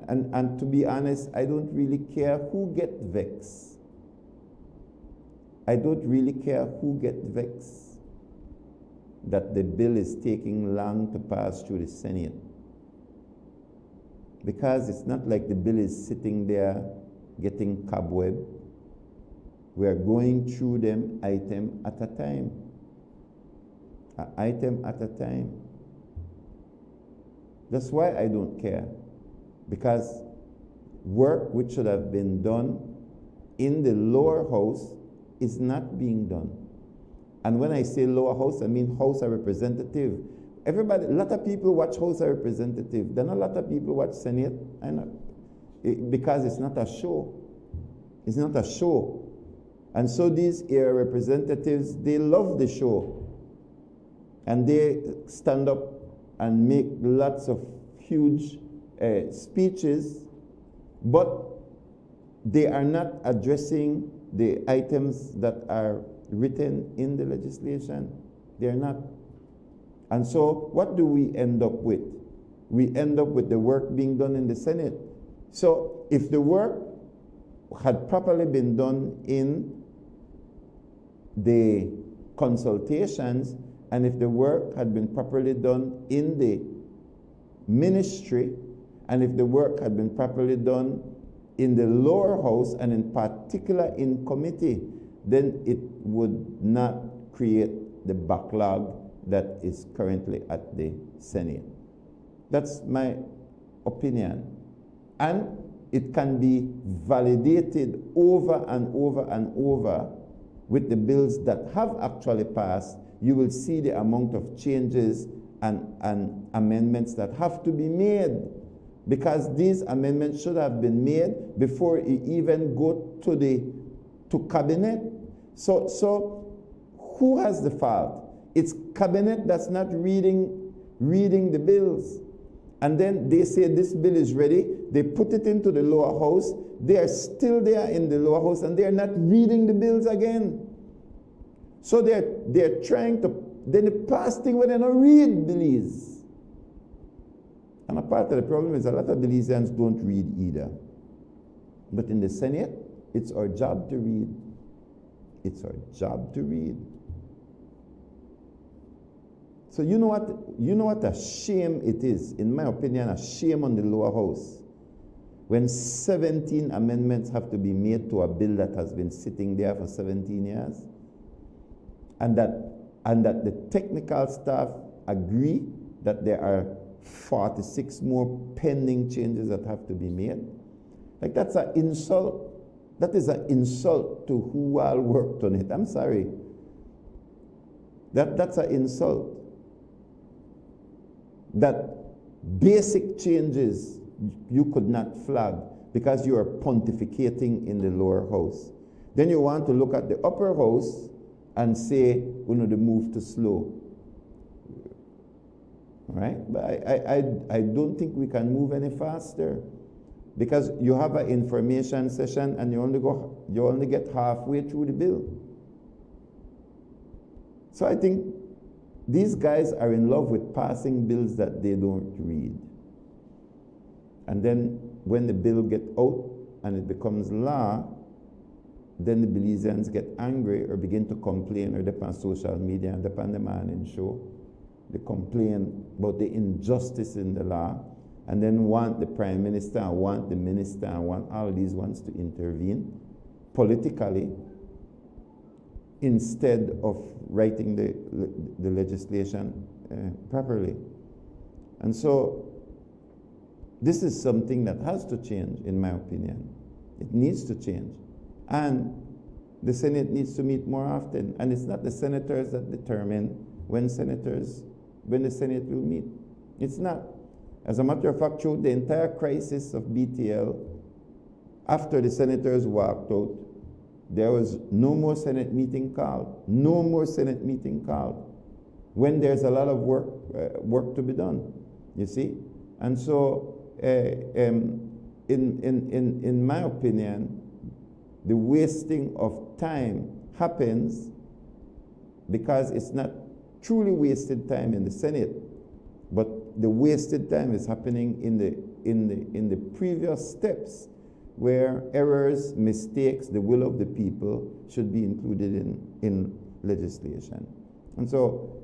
And to be honest, I don't really care who gets vexed. I don't really care who gets vexed that the bill is taking long to pass through the Senate. Because it's not like the bill is sitting there getting cobweb. We are going through them item at a time. Item at a time. That's why I don't care. Because work which should have been done in the lower house is not being done. And when I say lower house, I mean House of Representative. Everybody, a lot of people watch House of Representative. Then a lot of people watch Senate, because it's not a show. It's not a show. And so these area representatives, they love the show. And they stand up and make lots of huge speeches, but they are not addressing the items that are written in the legislation. They are not. And so what do we end up with? We end up with the work being done in the Senate. So if the work had properly been done in the consultations, and if the work had been properly done in the ministry, and if the work had been properly done in the lower house, and in particular in committee, then it would not create the backlog that is currently at the Senate. That's my opinion. And it can be validated over and over and over with the bills that have actually passed. You will see the amount of changes and amendments that have to be made, because these amendments should have been made before it even go to cabinet. So who has the fault? It's cabinet that's not reading the bills. And then they say this bill is ready. They put it into the lower house. They are still there in the lower house, and they are not reading the bills again. So they're trying to, then the past thing when they don't read Belize. And a part of the problem is a lot of Belizeans don't read either. But in the Senate, it's our job to read. It's our job to read. So you know what a shame it is, in my opinion, a shame on the lower house, when 17 amendments have to be made to a bill that has been sitting there for 17 years, and that the technical staff agree that there are 46 more pending changes that have to be made. Like, that's an insult. That is an insult to who all worked on it. I'm sorry. That's an insult. That basic changes you could not flag because you are pontificating in the lower house. Then you want to look at the upper house and say, the move too slow. Right? But I don't think we can move any faster, because you have an information session and you only get halfway through the bill. So I think these guys are in love with passing bills that they don't read. And then when the bill gets out and it becomes law, then the Belizeans get angry or begin to complain, or depend on social media and depend on the morning show. They complain about the injustice in the law, and then want the Prime Minister and want the Minister and want all these ones to intervene politically instead of writing the legislation properly. And so this is something that has to change, in my opinion. It needs to change. And the Senate needs to meet more often. And it's not the senators that determine when the Senate will meet. It's not. As a matter of fact, through the entire crisis of BTL, after the senators walked out, there was no more Senate meeting called. No more Senate meeting called. When there's a lot of work to be done, you see? And so, in my opinion, the wasting of time happens because it's not truly wasted time in the Senate, but the wasted time is happening in the previous steps, where errors, mistakes, the will of the people should be included in legislation. And so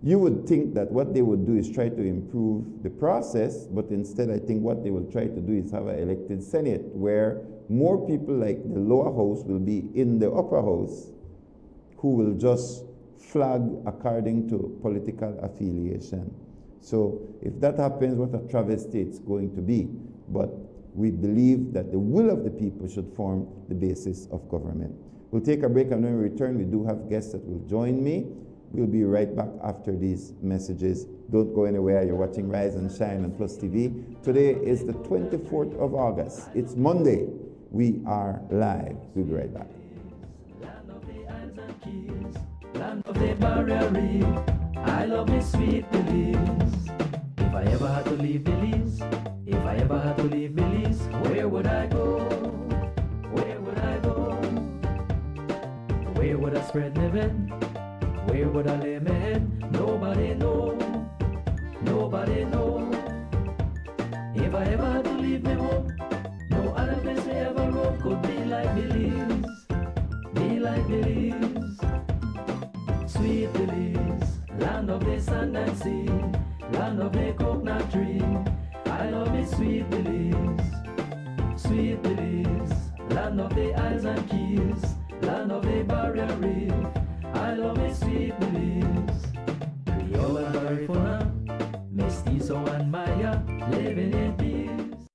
you would think that what they would do is try to improve the process, but instead I think what they will try to do is have an elected Senate where more people like the lower house will be in the upper house, who will just flag according to political affiliation. So if that happens, what a travesty it's going to be. But we believe that the will of the people should form the basis of government. We'll take a break, and when we return, we do have guests that will join me. We'll be right back after these messages. Don't go anywhere. You're watching Rise and Shine on Plus TV. Today is the 24th of August. It's Monday. We are live. We'll be right back. Land of the Isles and Keys, land of the Barrier Reef. I love me sweet Belize. If I ever had to leave Belize, if I ever had to leave Belize, where would I go? Where would I go? Where would I spread my bed? Where would I lay my head? Nobody know. Nobody know. If I ever had to leave me home, no other place I ever roam could be like Belize. Be like Belize. Sweet Belize, land of the sand and sea, land of the coconut tree. I love me sweet Belize. Sweet Belize, land of the Isles and Keys, land of the Barrier Reef. I love me sweet Belize. Creole and Garifuna, Mestizo and Maya, living in peace.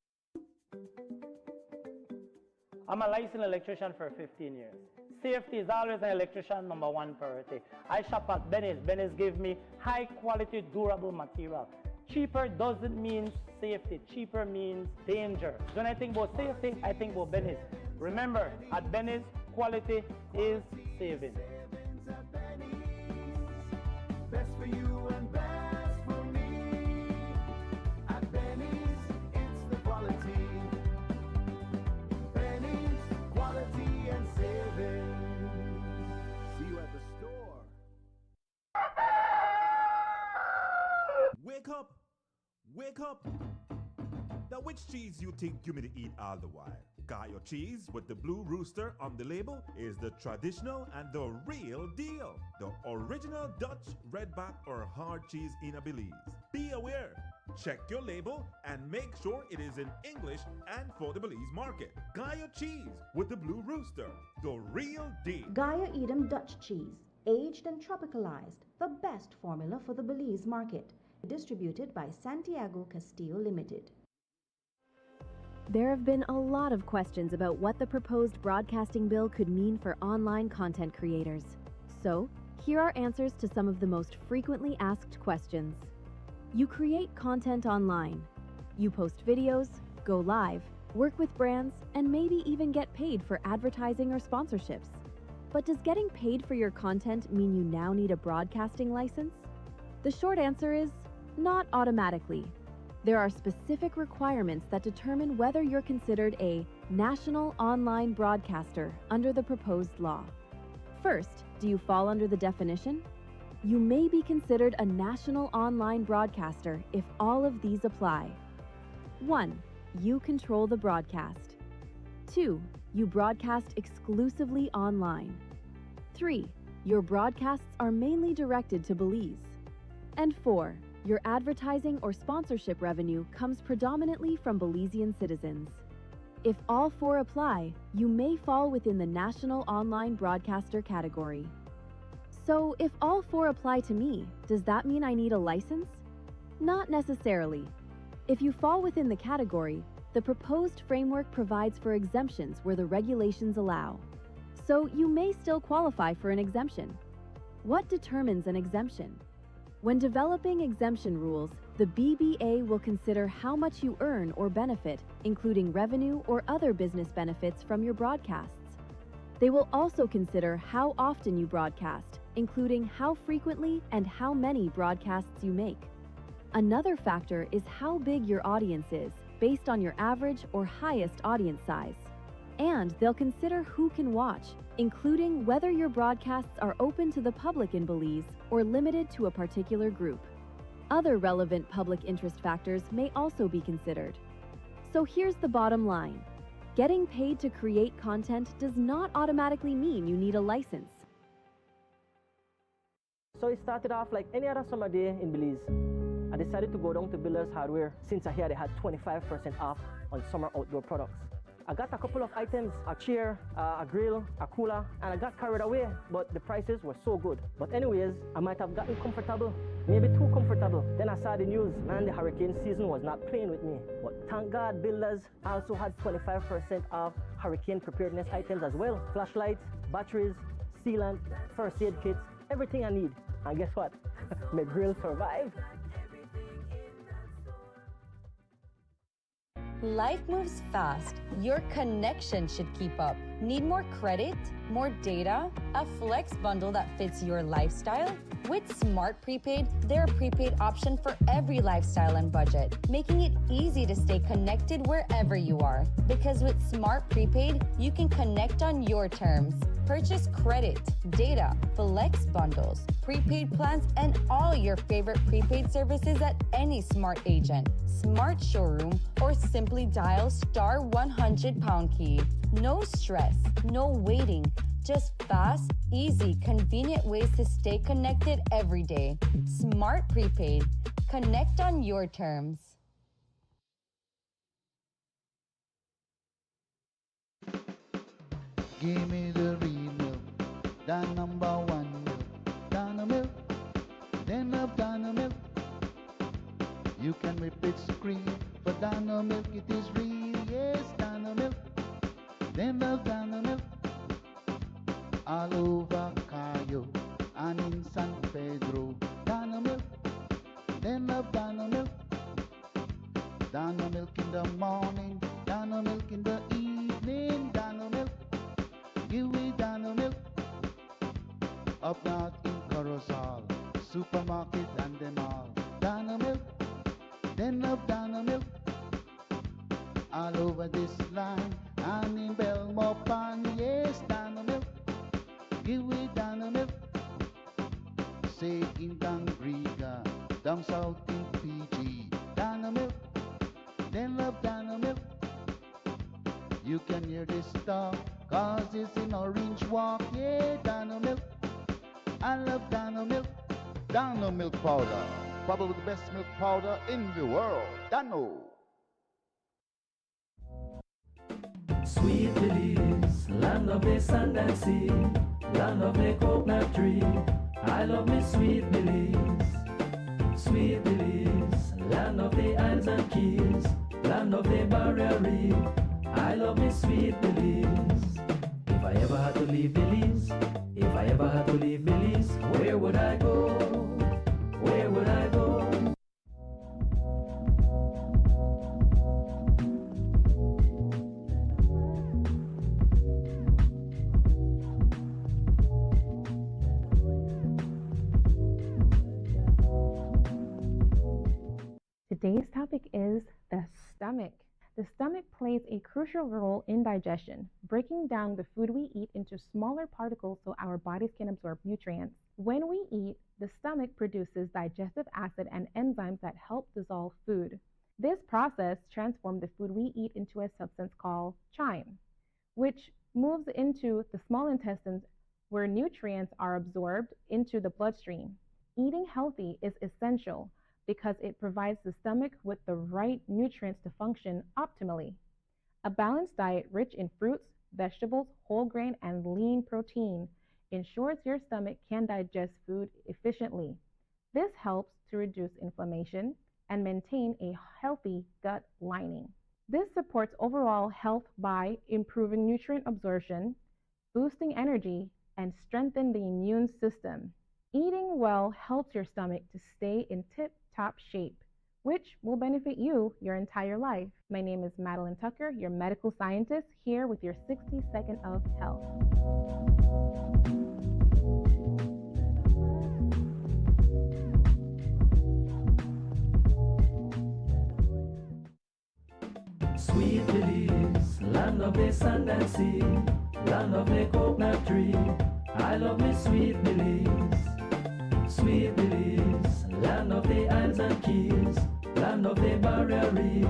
I'm a licensed electrician for 15 years. Safety is always an electrician #1 priority. I shop at Benny's. Benny's give me high quality, durable material. Cheaper doesn't mean safety. Cheaper means danger. When I think about safety, I think about Benny's. Remember, at Benny's, quality is saving. Best for you and best for me. At Benny's, it's the quality. Benny's, quality and saving. See you at the store. Wake up! Wake up! Now, which cheese you think you may eat all the while? Gaio cheese with the blue rooster on the label is the traditional and the real deal. The original Dutch, redback or hard cheese in a Belize. Be aware. Check your label and make sure it is in English and for the Belize market. Gaio cheese with the blue rooster. The real deal. Gaia Edam Dutch cheese, aged and tropicalized, the best formula for the Belize market. Distributed by Santiago Castillo Limited. There have been a lot of questions about what the proposed broadcasting bill could mean for online content creators. So, here are answers to some of the most frequently asked questions. You create content online. You post videos, go live, work with brands, and maybe even get paid for advertising or sponsorships. But does getting paid for your content mean you now need a broadcasting license? The short answer is not automatically. There are specific requirements that determine whether you're considered a national online broadcaster under the proposed law. First, do you fall under the definition? You may be considered a national online broadcaster if all of these apply. 1. You control the broadcast. 2. You broadcast exclusively online. 3. Your broadcasts are mainly directed to Belize. And 4. Your advertising or sponsorship revenue comes predominantly from Belizean citizens. If all 4 apply, you may fall within the National Online Broadcaster category. So, if all 4 apply to me, does that mean I need a license? Not necessarily. If you fall within the category, the proposed framework provides for exemptions where the regulations allow. So, you may still qualify for an exemption. What determines an exemption? When developing exemption rules, the BBA will consider how much you earn or benefit, including revenue or other business benefits from your broadcasts. They will also consider how often you broadcast, including how frequently and how many broadcasts you make. Another factor is how big your audience is, based on your average or highest audience size. And they'll consider who can watch, including whether your broadcasts are open to the public in Belize or limited to a particular group. Other relevant public interest factors may also be considered. So here's the bottom line. Getting paid to create content does not automatically mean you need a license. So it started off like any other summer day in Belize. I decided to go down to Builders Hardware since I heard they had 25% off on summer outdoor products. I got a couple of items, a chair, a grill, a cooler, and I got carried away, but the prices were so good. But anyways, I might have gotten comfortable maybe too comfortable. Then I saw the news, man, the hurricane season was not playing with me. But thank God builders also had 25% off hurricane preparedness items as well. Flashlights, batteries, sealant, first aid kits, everything I need. And guess what? My grill survived. Life moves fast. Your connection should keep up. Need more credit? More data? A flex bundle that fits your lifestyle? With Smart Prepaid, they're a prepaid option for every lifestyle and budget, making it easy to stay connected wherever you are. Because with Smart Prepaid, you can connect on your terms. Purchase credit, data, flex bundles, prepaid plans, and all your favorite prepaid services at any Smart agent, Smart showroom, or simply dial *100 key. No stress, no waiting, just fast, easy, convenient ways to stay connected every day. Smart Prepaid. Connect on your terms. Give me the real milk, the number one milk, Dano milk, then love Dano milk. You can whip its cream, but Dano milk it is real, yes, Dano milk, then love Dano milk. All over Cayo and in San Pedro, Dano milk, then love Dano milk. Dano milk in the morning, Dano milk in the evening, Dano milk. Give me Dano milk. Up north in Corozal, supermarket and them all. Dano milk, then love Dano milk. All over this land and in Belmopan, yes, Dano milk. Give me Dano milk. Say in Dangriga, down south in Fiji, Dano milk, then love Dano milk. You can hear this talk, cause it's in Orange Walk, yeah, Dano milk. I love Dano milk. Dano milk powder, probably the best milk powder in the world. Dano. Sweet Belize, land of the sand and sea, land of the coconut tree. I love me Sweet Belize. Sweet Belize, land of the islands and keys, land of the barrier reef. I love me Sweet Belize. If I ever had to leave Belize, if I ever had to leave Belize, where would I go? Where would I go? Today's topic is the stomach. The stomach plays a crucial role in digestion, breaking down the food we eat into smaller particles so our bodies can absorb nutrients. When we eat, the stomach produces digestive acid and enzymes that help dissolve food. This process transforms the food we eat into a substance called chyme, which moves into the small intestines where nutrients are absorbed into the bloodstream. Eating healthy is essential because it provides the stomach with the right nutrients to function optimally. A balanced diet rich in fruits, vegetables, whole grain, and lean protein ensures your stomach can digest food efficiently. This helps to reduce inflammation and maintain a healthy gut lining. This supports overall health by improving nutrient absorption, boosting energy, and strengthening the immune system. Eating well helps your stomach to stay in tip-top shape, which will benefit you your entire life. My name is Madeline Tucker, your medical scientist, here with your 60 Second of Health. Sweet Belize, land of the sand and sea, land of the coconut tree. I love me Sweet Belize. Sweet Belize, land of the islands and keys, land of the barrier reef.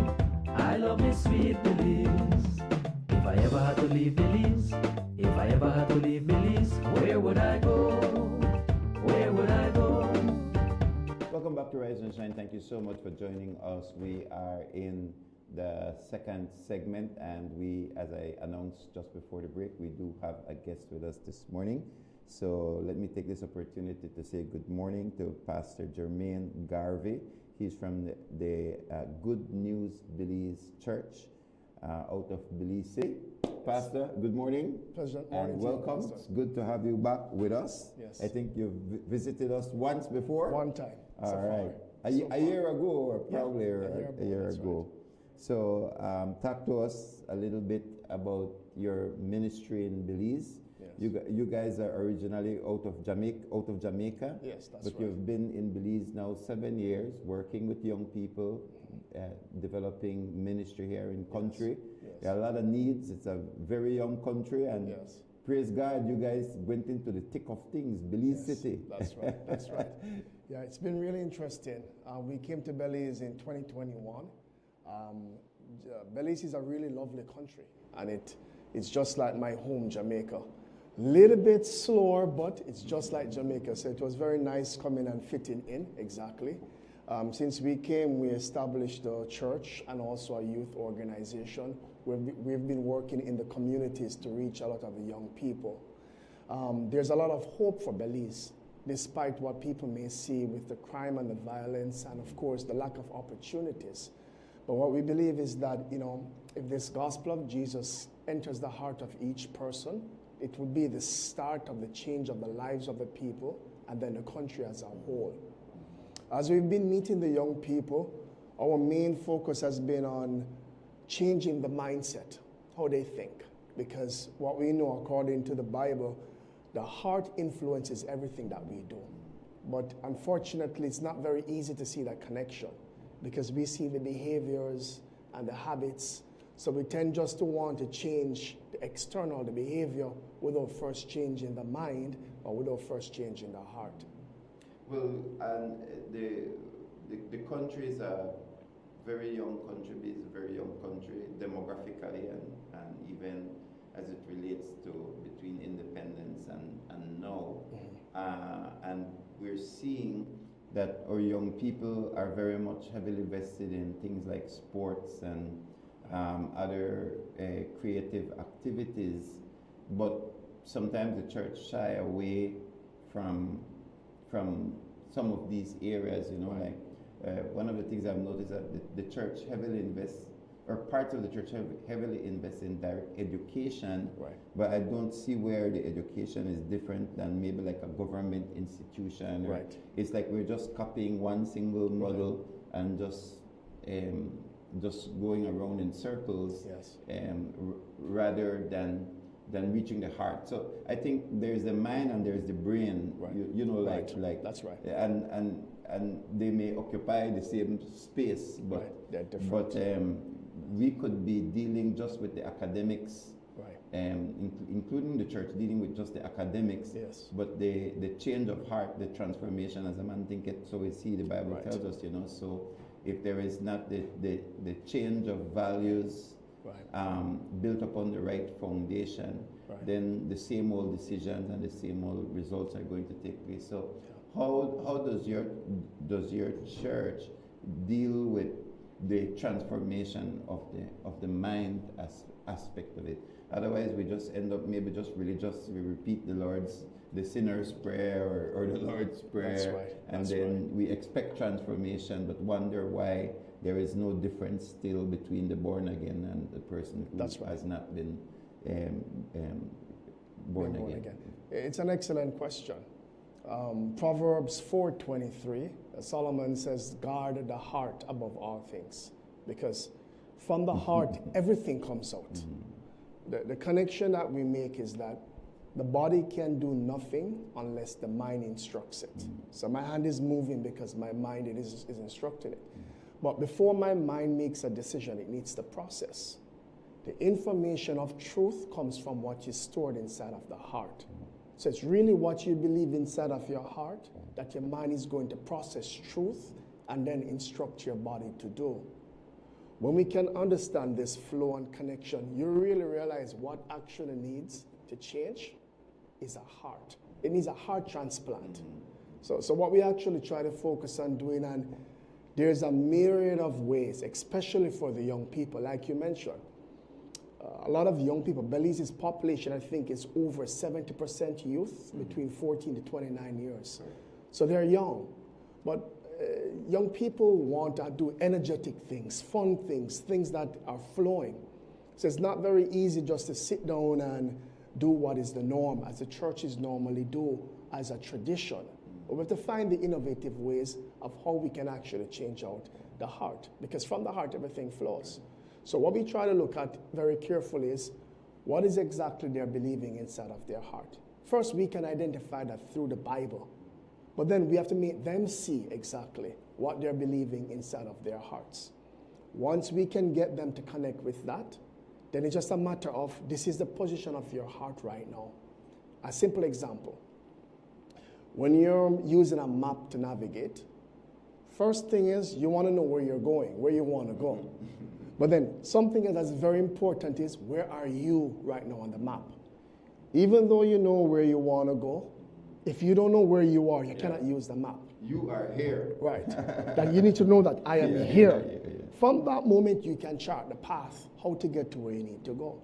I love me Sweet Belize. If I ever had to leave Belize, if I ever had to leave Belize, where would I go? Where would I go? Welcome back to Rise and Shine. Thank you so much for joining us. We are in the second segment, and we, as I announced just before the break, we do have a guest with us this morning. So let me take this opportunity to say good morning to Pastor Jermaine Garvey. He's from the Good News Belize Church out of Belize City. Pastor, good morning. Pleasure. And welcome. It's good to have you back with us. Yes. I think you've visited us once before. One time. All so right. Far. A year ago, or probably a year ago. Right. So talk to us a little bit about your ministry in Belize. Yes. You guys are originally out of Jamaica. Yes, that's but right. you've been in Belize now 7 years, working with young people, developing ministry here in country. Yes. There are a lot of needs. It's a very young country, and praise God, you guys went into the thick of things, Belize City. That's right. That's right. Yeah, it's been really interesting. We came to Belize in 2021. Belize is a really lovely country, and it's just like my home, Jamaica. Little bit slower, but it's just like Jamaica. So it was very nice coming and fitting in, exactly. Since we came, we established a church and also a youth organization. We've been working in the communities to reach a lot of the young people. There's a lot of hope for Belize, despite what people may see with the crime and the violence and, of course, the lack of opportunities. But what we believe is that, if this gospel of Jesus enters the heart of each person, it will be the start of the change of the lives of the people and then the country as a whole. As we've been meeting the young people, our main focus has been on changing the mindset, how they think. Because what we know according to the Bible, the heart influences everything that we do. But unfortunately, it's not very easy to see that connection because we see the behaviors and the habits. So we tend just to want to change the external, the behavior, without first changing the mind or without first changing the heart. Well, and the country is a very young country. It's a very young country demographically and even as it relates to between independence and now. And we're seeing that our young people are very much heavily vested in things like sports and other creative activities, but sometimes the church shy away from some of these areas, like one of the things I've noticed that the church heavily invests, or parts of the church heavily invest in direct education, but I don't see where the education is different than maybe like a government institution. Right. It's like we're just copying one single model and just going around in circles, rather than reaching the heart. So I think there's the mind and there's the brain. Right. Like that's right. And they may occupy the same space, but they're different. But we could be dealing just with the academics, including the church dealing with just the academics. Yes. But the change of heart, the transformation, as a man thinketh, so we see the Bible tells us. So if there is not the change of values built upon the right foundation, then the same old decisions and the same old results are going to take place. So how does your church deal with the transformation of the mind aspect of it? Otherwise, we just end up maybe just religious. We repeat the sinner's prayer or the Lord's prayer, and then we expect transformation, but wonder why there is no difference still between the born again and the person who has not been born again. It's an excellent question. Proverbs 4:23, Solomon says, guard the heart above all things, because from the heart, everything comes out. The connection that we make is that the body can do nothing unless the mind instructs it. So my hand is moving because my mind is instructing it. But before my mind makes a decision, it needs to process. The information of truth comes from what is stored inside of the heart. So it's really what you believe inside of your heart that your mind is going to process truth and then instruct your body to do. When we can understand this flow and connection, you really realize what actually needs to change is a heart. It needs a heart transplant. So what we actually try to focus on doing, and there's a myriad of ways, especially for the young people, like you mentioned. a lot of young people. Belize's population, I think, is over 70% youth between 14 to 29 years. So they're young. But young people want to do energetic things, fun things, things that are flowing. So it's not very easy just to sit down and do what is the norm, as the churches normally do, as a tradition. But we have to find the innovative ways of how we can actually change out the heart, because from the heart everything flows. So what we try to look at very carefully is what is exactly they're believing inside of their heart. First, we can identify that through the Bible, but then we have to make them see exactly what they're believing inside of their hearts. Once we can get them to connect with that, then it's just a matter of, this is the position of your heart right now. A simple example. When you're using a map to navigate, first thing is you want to know where you're going, where you want to go. But then something that's very important is, where are you right now on the map? Even though you know where you want to go, if you don't know where you are, you cannot use the map. You are here. Right. That you need to know that I am here. From that moment, you can chart the path, how to get to where you need to go.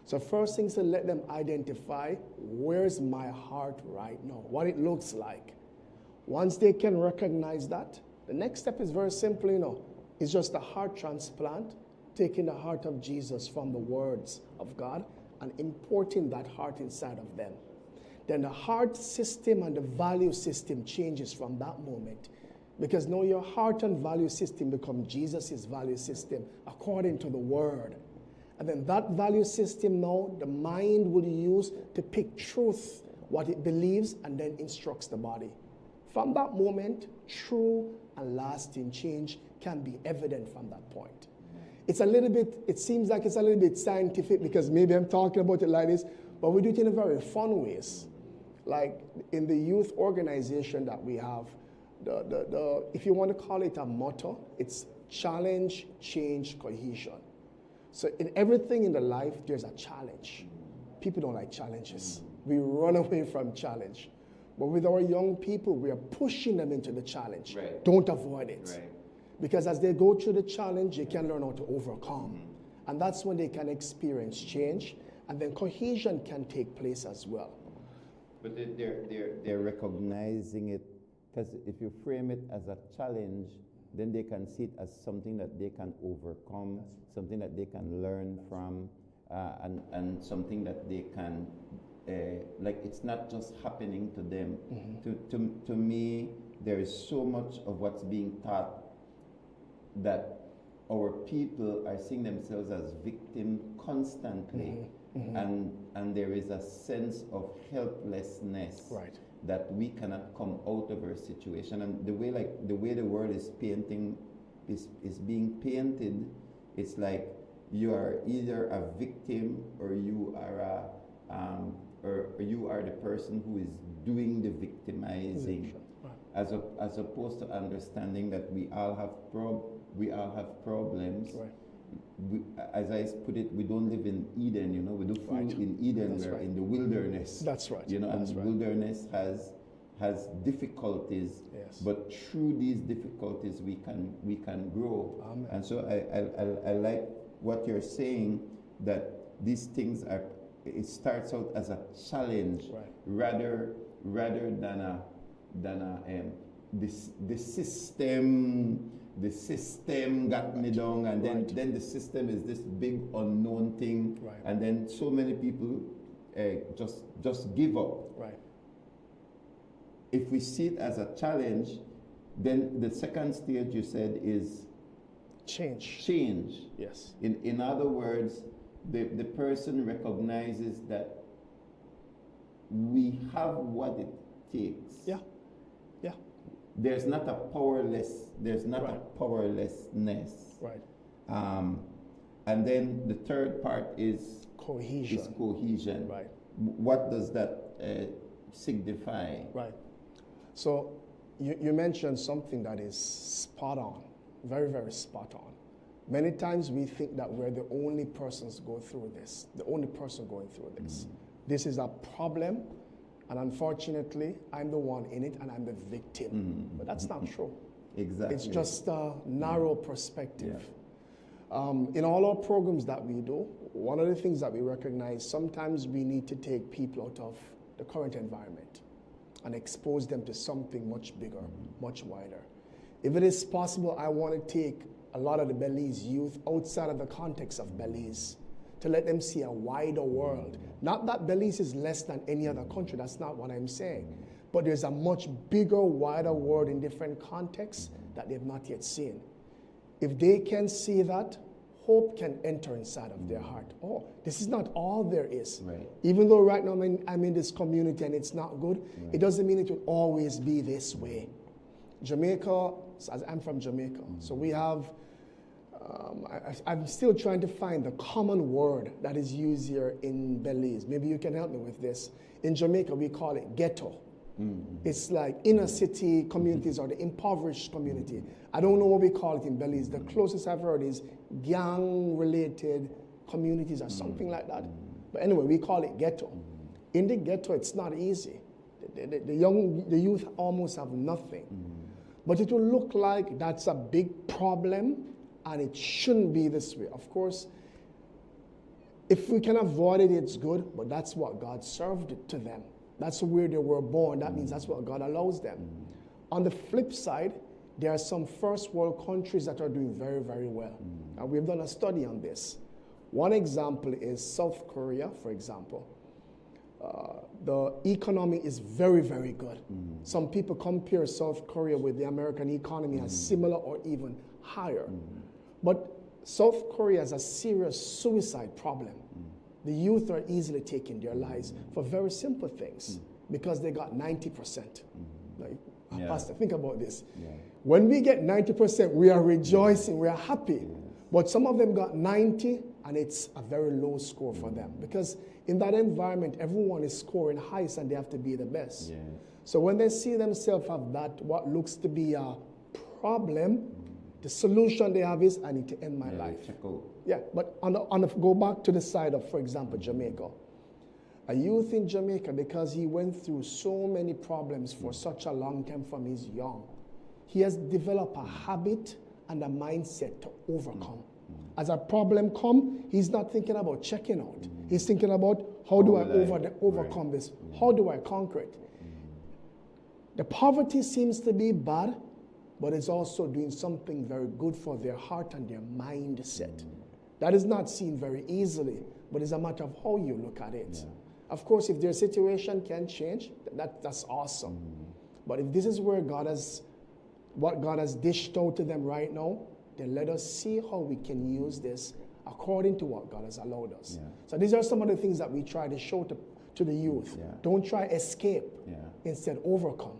So first thing is to let them identify, where's my heart right now, what it looks like. Once they can recognize that, the next step is very simple, it's just a heart transplant, taking the heart of Jesus from the words of God and importing that heart inside of them. Then the heart system and the value system changes from that moment, because now your heart and value system become Jesus' value system according to the word. And then that value system now, the mind will use to pick truth, what it believes, and then instructs the body. From that moment, true and lasting change can be evident from that point. It seems like it's a little bit scientific, because maybe I'm talking about it like this, but we do it in a very fun ways. Like in the youth organization that we have, if you want to call it a motto, it's challenge, change, cohesion. So in everything in the life, there's a challenge. People don't like challenges. We run away from challenge. But with our young people, we are pushing them into the challenge. Right. Don't avoid it. Right. Because as they go through the challenge, they can learn how to overcome. And that's when they can experience change, and then cohesion can take place as well. But they're recognizing it, because if you frame it as a challenge, then they can see it as something that they can overcome, something that they can learn from, and something that they can, like, it's not just happening to them. Mm-hmm. To me, there is so much of what's being taught that our people are seeing themselves as victims constantly. Mm-hmm. Mm-hmm. And there is a sense of helplessness. Right. That we cannot come out of our situation, and the way the world is painting is being painted, it's like you are either a victim or you are you are the person who is doing the victimizing, right. as opposed to understanding that we all have problems. Right. As I put it, we don't live in Eden, we do food in Eden. That's we're in the wilderness. That's right. And the wilderness has difficulties, yes. But through these difficulties we can grow. Amen. And so I like what you're saying, that these things it starts out as a challenge, right. rather than the system got me down, and then the system is this big unknown thing, right. And then so many people just give up. Right. If we see it as a challenge, then the second stage you said is change. Change. Yes. In other words, the person recognizes that we have what it takes. Yeah. Yeah. There's not a powerlessness. Right. And then the third part is cohesion. Right. What does that signify? Right. So you mentioned something that is spot on, very, very spot on. Many times we think that we're the only persons going through this, the only person going through this. Mm-hmm. This is a problem, and unfortunately, I'm the one in it, and I'm the victim. Mm-hmm. But that's not true. Exactly. It's just a narrow perspective. In all our programs that we do, one of the things that we recognize, sometimes we need to take people out of the current environment and expose them to something much bigger, much wider. If it is possible, I want to take a lot of the Belize youth outside of the context of Belize to let them see a wider world. Not that Belize is less than any other country, that's not what I'm saying. But there's a much bigger, wider world in different contexts that they've not yet seen. If they can see that, hope can enter inside of their heart. Oh, this is not all there is. Right. Even though right now I'm in this community and it's not good, it doesn't mean it will always be this way. Jamaica, I'm from Jamaica, so we have, I'm still trying to find the common word that is used here in Belize. Maybe you can help me with this. In Jamaica, we call it ghetto. It's like inner city communities or the impoverished community. I don't know what we call it in Belize. The closest I've heard is gang-related communities or something like that. But anyway, we call it ghetto. In the ghetto, it's not easy. The youth almost have nothing. But it will look like that's a big problem, and it shouldn't be this way. Of course, if we can avoid it, it's good, but that's what God served it to them. That's where they were born. That means that's what God allows them. On the flip side, there are some first world countries that are doing very, very well. And we've done a study on this. One example is South Korea, for example. The economy is very, very good. Some people compare South Korea with the American economy as similar or even higher. But South Korea has a serious suicide problem. The youth are easily taking their lives for very simple things because they got 90%. Like, Pastor, think about this. When we get 90%, we are rejoicing, we are happy. But some of them got 90, and it's a very low score for them because in that environment, everyone is scoring highest and they have to be the best. So when they see themselves have that, what looks to be a problem, the solution they have is, I need to end my life. Yeah, but go back to the side of, for example, Jamaica. A youth in Jamaica, because he went through so many problems for such a long time from his young, he has developed a habit and a mindset to overcome. As a problem comes, he's not thinking about checking out. He's thinking about, how do I overcome this? How do I conquer it? The poverty seems to be bad, but it's also doing something very good for their heart and their mindset. That is not seen very easily, but it's a matter of how you look at it. Of course, if their situation can change, that's awesome. But if this is where what God has dished out to them right now, then let us see how we can use this according to what God has allowed us. So these are some of the things that we try to show to the youth. Don't try escape, instead overcome.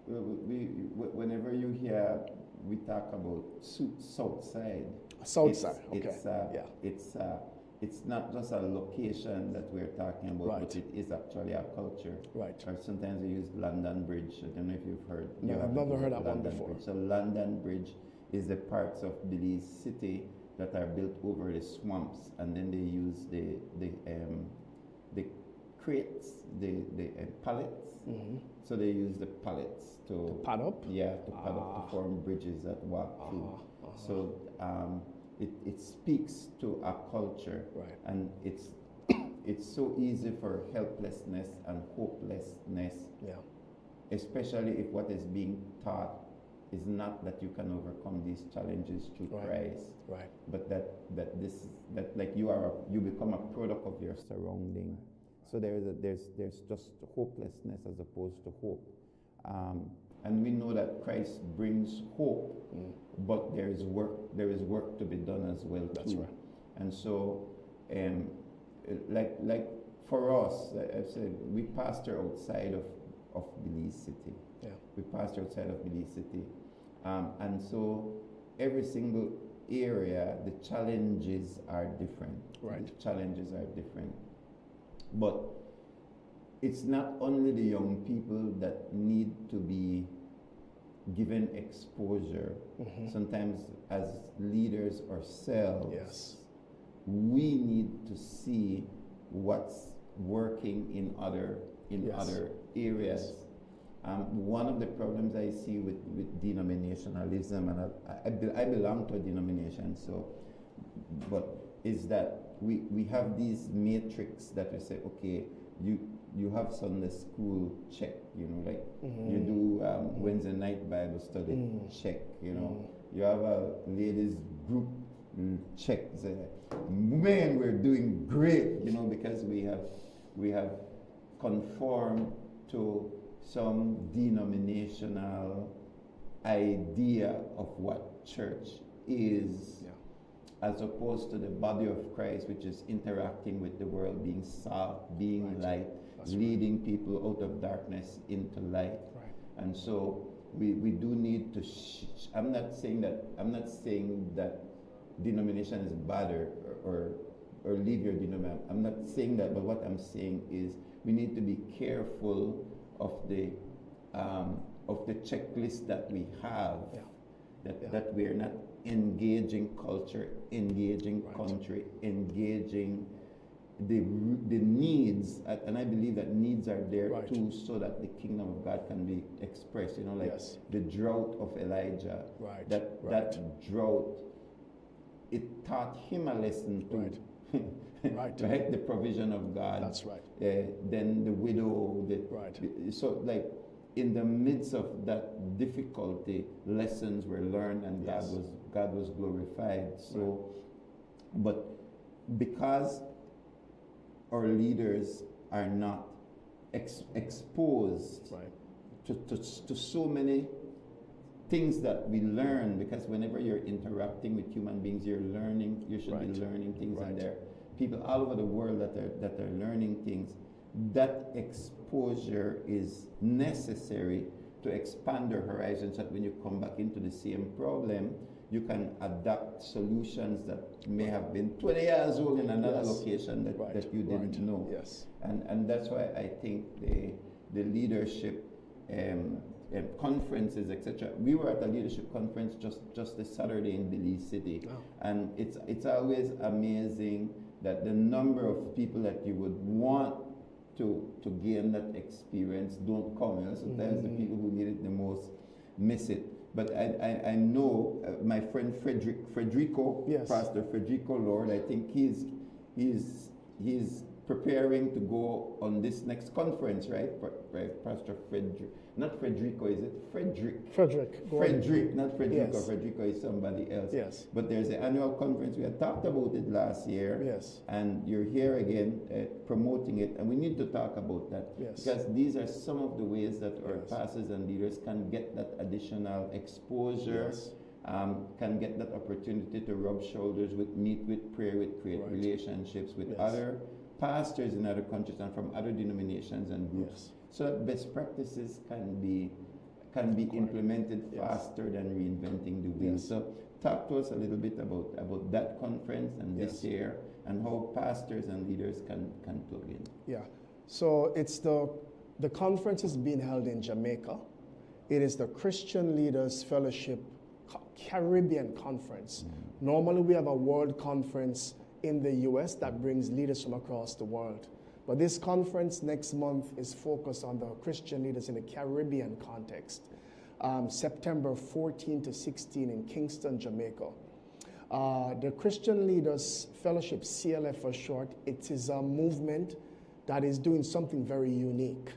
Whenever you hear we talk about South Side, it's not just a location that we're talking about, but it is actually a culture. Or sometimes we use London Bridge. I don't know if you've heard. No, I've never heard that one before. Bridge. So London Bridge is the parts of Belize City that are built over the swamps, and then they use the crates, the pallets. So they use the pallets to pad up. To pad up to form bridges that walk through. So it speaks to a culture, and it's so easy for helplessness and hopelessness, especially if what is being taught is not that you can overcome these challenges through Christ, but that like you become a product of your surrounding. So there's just hopelessness as opposed to hope, and we know that Christ brings hope, but there is work to be done as well too. That's right. And so, like for us, I've said we pastor outside of Belize City. We pastor outside of Belize City, and so every single area, the challenges are different. The challenges are different. But it's not only the young people that need to be given exposure. Sometimes as leaders ourselves, we need to see what's working in other areas. One of the problems I see with denominationalism, and I belong to a denomination, so is that we have these matrix that we say, okay, you have Sunday school, check, you know, like you do Wednesday night Bible study, check, you know. You have a ladies group, check. Say, man, we're doing great, you know, because we have conformed to some denominational idea of what church is, as opposed to the body of Christ, which is interacting with the world, being salt, being light, leading people out of darkness into light. And so we do need to. I'm not saying that denomination is bad or leave your denomination. I'm not saying that, but what I'm saying is we need to be careful of the checklist that we have. That we are not engaging culture, engaging country, engaging the needs, and I believe that needs are there too, so that the kingdom of God can be expressed. You know, like the drought of Elijah. That drought, it taught him a lesson too. The provision of God. That's right. Then the widow. So like, in the midst of that difficulty, lessons were learned, and God was glorified. So, but because our leaders are not exposed to so many things that we learn, because whenever you're interacting with human beings, you're learning. You should be learning things, and there are people all over the world that are learning things. That exposure is necessary to expand your horizons, so that when you come back into the same problem, you can adapt solutions that may have been 20 years old in another location that you didn't know. And that's why I think the leadership conferences, etc. We were at a leadership conference just this Saturday in Belize City, and it's always amazing that the number of people that you would want to gain that experience don't come. You know, sometimes the people who need it the most miss it. But I know my friend Frederico, Pastor Frederico Lord, I think he's preparing to go on this next conference, right? Pastor Frederick, not Frederico, is it? Frederick, not Frederico. Yes. Frederico is somebody else. Yes. But there's an annual conference. We had talked about it last year. Yes. And you're here again promoting it, and we need to talk about that. Yes. Because these are some of the ways that our pastors and leaders can get that additional exposure. Yes. Can get that opportunity to rub shoulders with, meet with, pray with, create relationships with other pastors in other countries and from other denominations and groups, so that best practices can be implemented faster than reinventing the wheel. So talk to us a little bit about that conference and this year, and how pastors and leaders can plug in. Yeah, so it's the conference is being held in Jamaica. It is the Christian Leaders Fellowship Caribbean Conference. Normally we have a world conference in the US that brings leaders from across the world. But this conference next month is focused on the Christian leaders in the Caribbean context. September 14 to 16 in Kingston, Jamaica. The Christian Leaders Fellowship, CLF for short, it is a movement that is doing something very unique.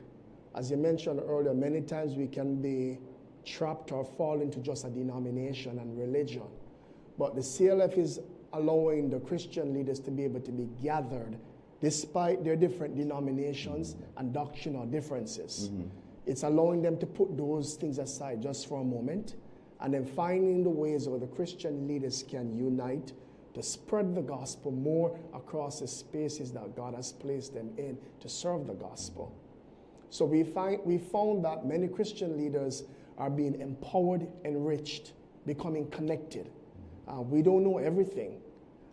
As you mentioned earlier, many times we can be trapped or fall into just a denomination and religion. But the CLF is allowing the Christian leaders to be able to be gathered despite their different denominations and doctrinal differences. It's allowing them to put those things aside just for a moment, and then finding the ways where the Christian leaders can unite to spread the gospel more across the spaces that God has placed them in to serve the gospel. So we found that many Christian leaders are being empowered, enriched, becoming connected. We don't know everything.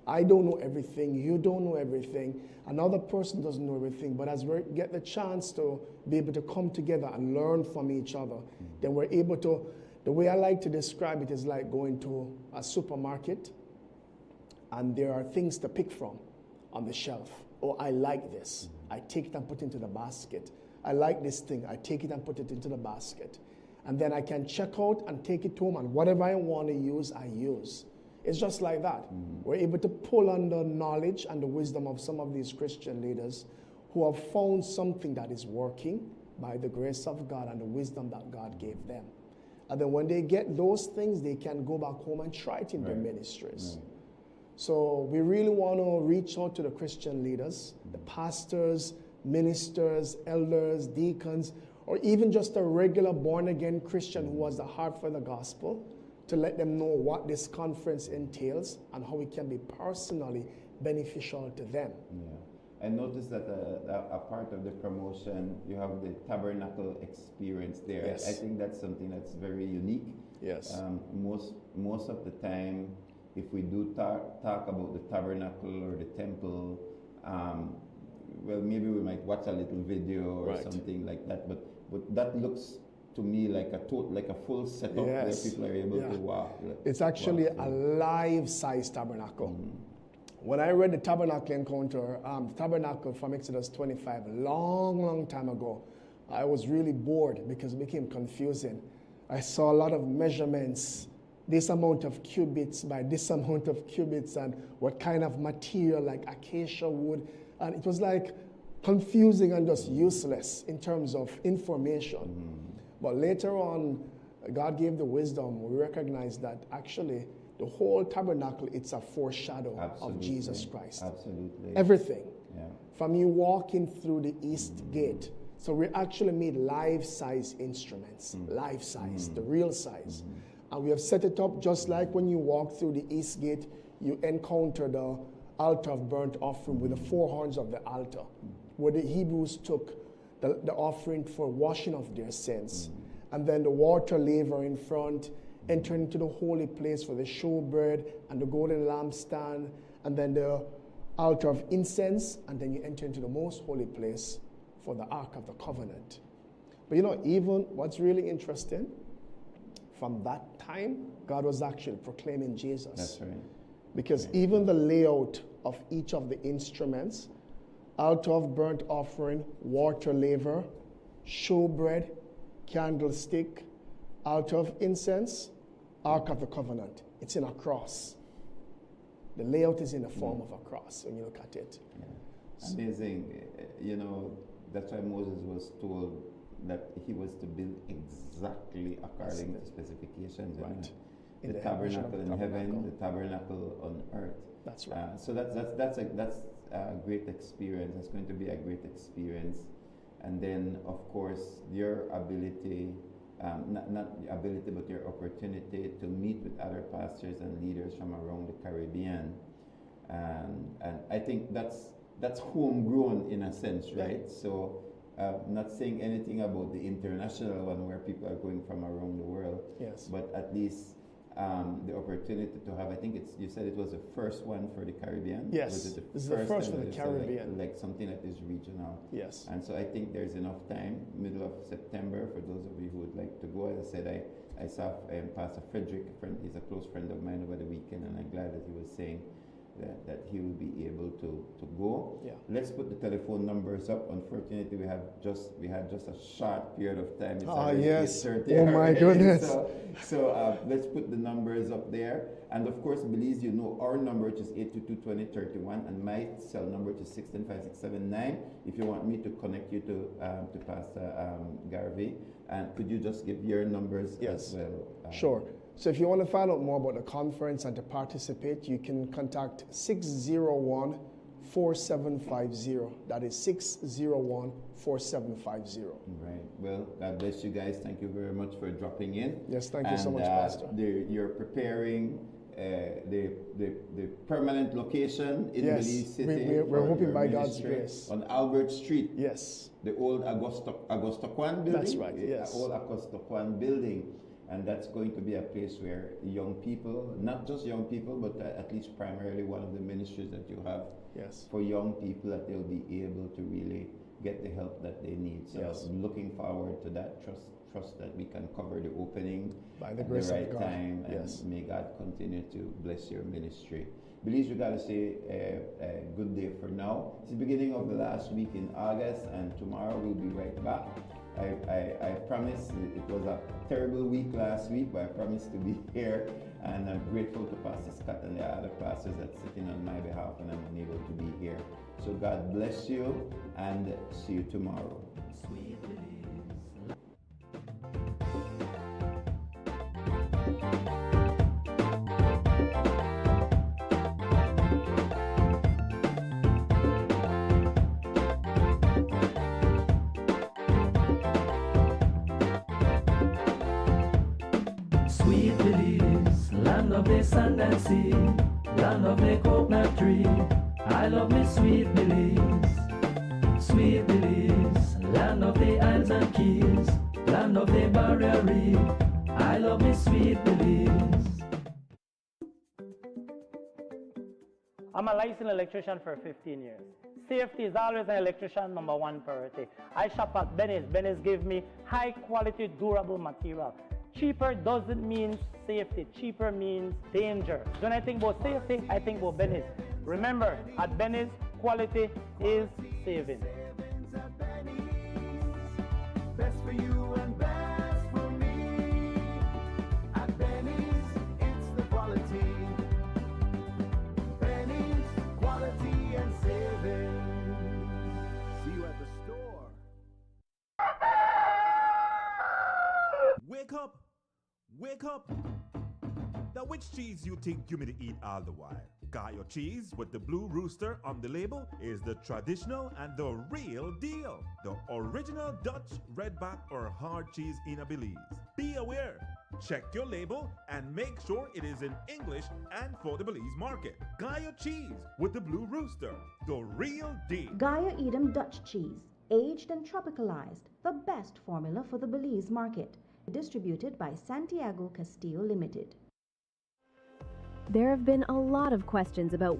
I don't know everything. You don't know everything. Another person doesn't know everything. But as we get the chance to be able to come together and learn from each other, then we're able to, the way I like to describe it is like going to a supermarket and there are things to pick from on the shelf. Oh, I like this. I take it and put it into the basket. I like this thing. I take it and put it into the basket. And then I can check out and take it home, and whatever I want to use, I use. It's just like that. We're able to pull on the knowledge and the wisdom of some of these Christian leaders who have found something that is working by the grace of God and the wisdom that God gave them. And then when they get those things, they can go back home and try it in their ministries. So we really want to reach out to the Christian leaders, the pastors, ministers, elders, deacons, or even just a regular born-again Christian who has a heart for the gospel, to let them know what this conference entails and how it can be personally beneficial to them. I noticed that a part of the promotion, you have the tabernacle experience there. Yes. I think that's something that's very unique. Yes. Most of the time, if we do talk about the tabernacle or the temple, well, maybe we might watch a little video or something like that. But that looks to me like a full setup where people are able to walk. It's actually a life-size tabernacle. When I read the tabernacle encounter, tabernacle from Exodus 25, long time ago, I was really bored because it became confusing. I saw a lot of measurements, this amount of cubits by this amount of cubits, and what kind of material, like acacia wood. And it was like confusing and just useless in terms of information. But later on, God gave the wisdom. We recognized that actually the whole tabernacle, it's a foreshadow of Jesus Christ. Absolutely. Everything. From you walking through the east gate. So we actually made life-size instruments. Life-size, the real size. And we have set it up just like when you walk through the east gate, you encounter the altar of burnt offering with the four horns of the altar, where the Hebrews took the offering for washing of their sins. And then the water laver in front, entering into the holy place for the showbread and the golden lampstand, and then the altar of incense, and then you enter into the most holy place for the Ark of the Covenant. But you know, even what's really interesting, from that time, God was actually proclaiming Jesus. That's right. Because even the layout of each of the instruments, altar of burnt offering, water laver, showbread, candlestick, altar of incense, Ark of the Covenant. It's in a cross. The layout is in the form of a cross when you look at it. Amazing. You know, that's why Moses was told that he was to build exactly according to specifications. Right. The tabernacle in heaven, the tabernacle on earth. That's right. So that's a great experience. It's going to be a great experience. And then, of course, your ability, not the ability, but your opportunity to meet with other pastors and leaders from around the Caribbean. And I think that's homegrown in a sense, right? So not saying anything about the international one where people are going from around the world. Yes. But at least the opportunity to have, I think you said it was the first one for the Caribbean? Yes, Was it this is the first for the Caribbean. Like something that is regional. Yes. And so I think there's enough time, middle of September, for those of you who would like to go. As I said, I saw Pastor Frederick, he's a close friend of mine over the weekend, and I'm glad that he was saying that he will be able to go. Yeah. Let's put the telephone numbers up. Unfortunately, we had just a short period of time. It's yes. 8:30 Oh my already. goodness. So let's put the numbers up there. And of course, Belize, you know our number, which is 822-2031, and my cell number, which is 610-5679. If you want me to connect you to Pastor Garvey, and could you just give your numbers as well? Sure. So if you want to find out more about the conference and to participate, you can contact 601-4750. That is 601-4750. Right. Well, God bless you guys. Thank you very much for dropping in. Yes, thank you so much, Pastor. You're preparing the permanent location in Belize City. We're hoping by God's grace. On Albert Street. Yes. The old Augusta Kwan building. That's right, yes. The old Augusta Kwan building. And that's going to be a place where young people, not just young people, but at least primarily one of the ministries that you have for young people, that they'll be able to really get the help that they need. So I'm looking forward to that. Trust that we can cover the opening by the at grace the right of God. time. And may God continue to bless your ministry. Belize, we gotta say a good day for now. It's the beginning of the last week in August, and tomorrow we'll be right back. I promise, it was a terrible week last week, but I promise to be here, and I'm grateful to Pastor Scott and the other pastors that's sitting on my behalf, and I'm unable to be here. So God bless you, and see you tomorrow. Sweet Belize. Sweet Belize, land of the sand and sea, land of the coconut tree. I love me sweet Belize, sweet Belize, land of the isles and keys, land of the barrier reef. I love me sweet Belize. I'm a licensed electrician for 15 years. Safety is always an electrician #1 priority. I shop at Benny's. Benny's give me high quality, durable material. Cheaper doesn't mean safety. Cheaper means danger. When I think about safety, I think about Benny's. Remember, at Benny's, quality is saving. Best for you and best for me. At Benny's, it's the quality. Benny's, quality and saving. See you at the store. Wake up! Wake up! Now, which cheese you think you may eat all the while? Gaio cheese with the blue rooster on the label is the traditional and the real deal. The original Dutch, redback or hard cheese in a Belize. Be aware. Check your label and make sure it is in English and for the Belize market. Gaia cheese with the blue rooster. The real deal. Gaia Edam Dutch cheese, aged and tropicalized, the best formula for the Belize market. Distributed by Santiago Castillo Limited. There have been a lot of questions about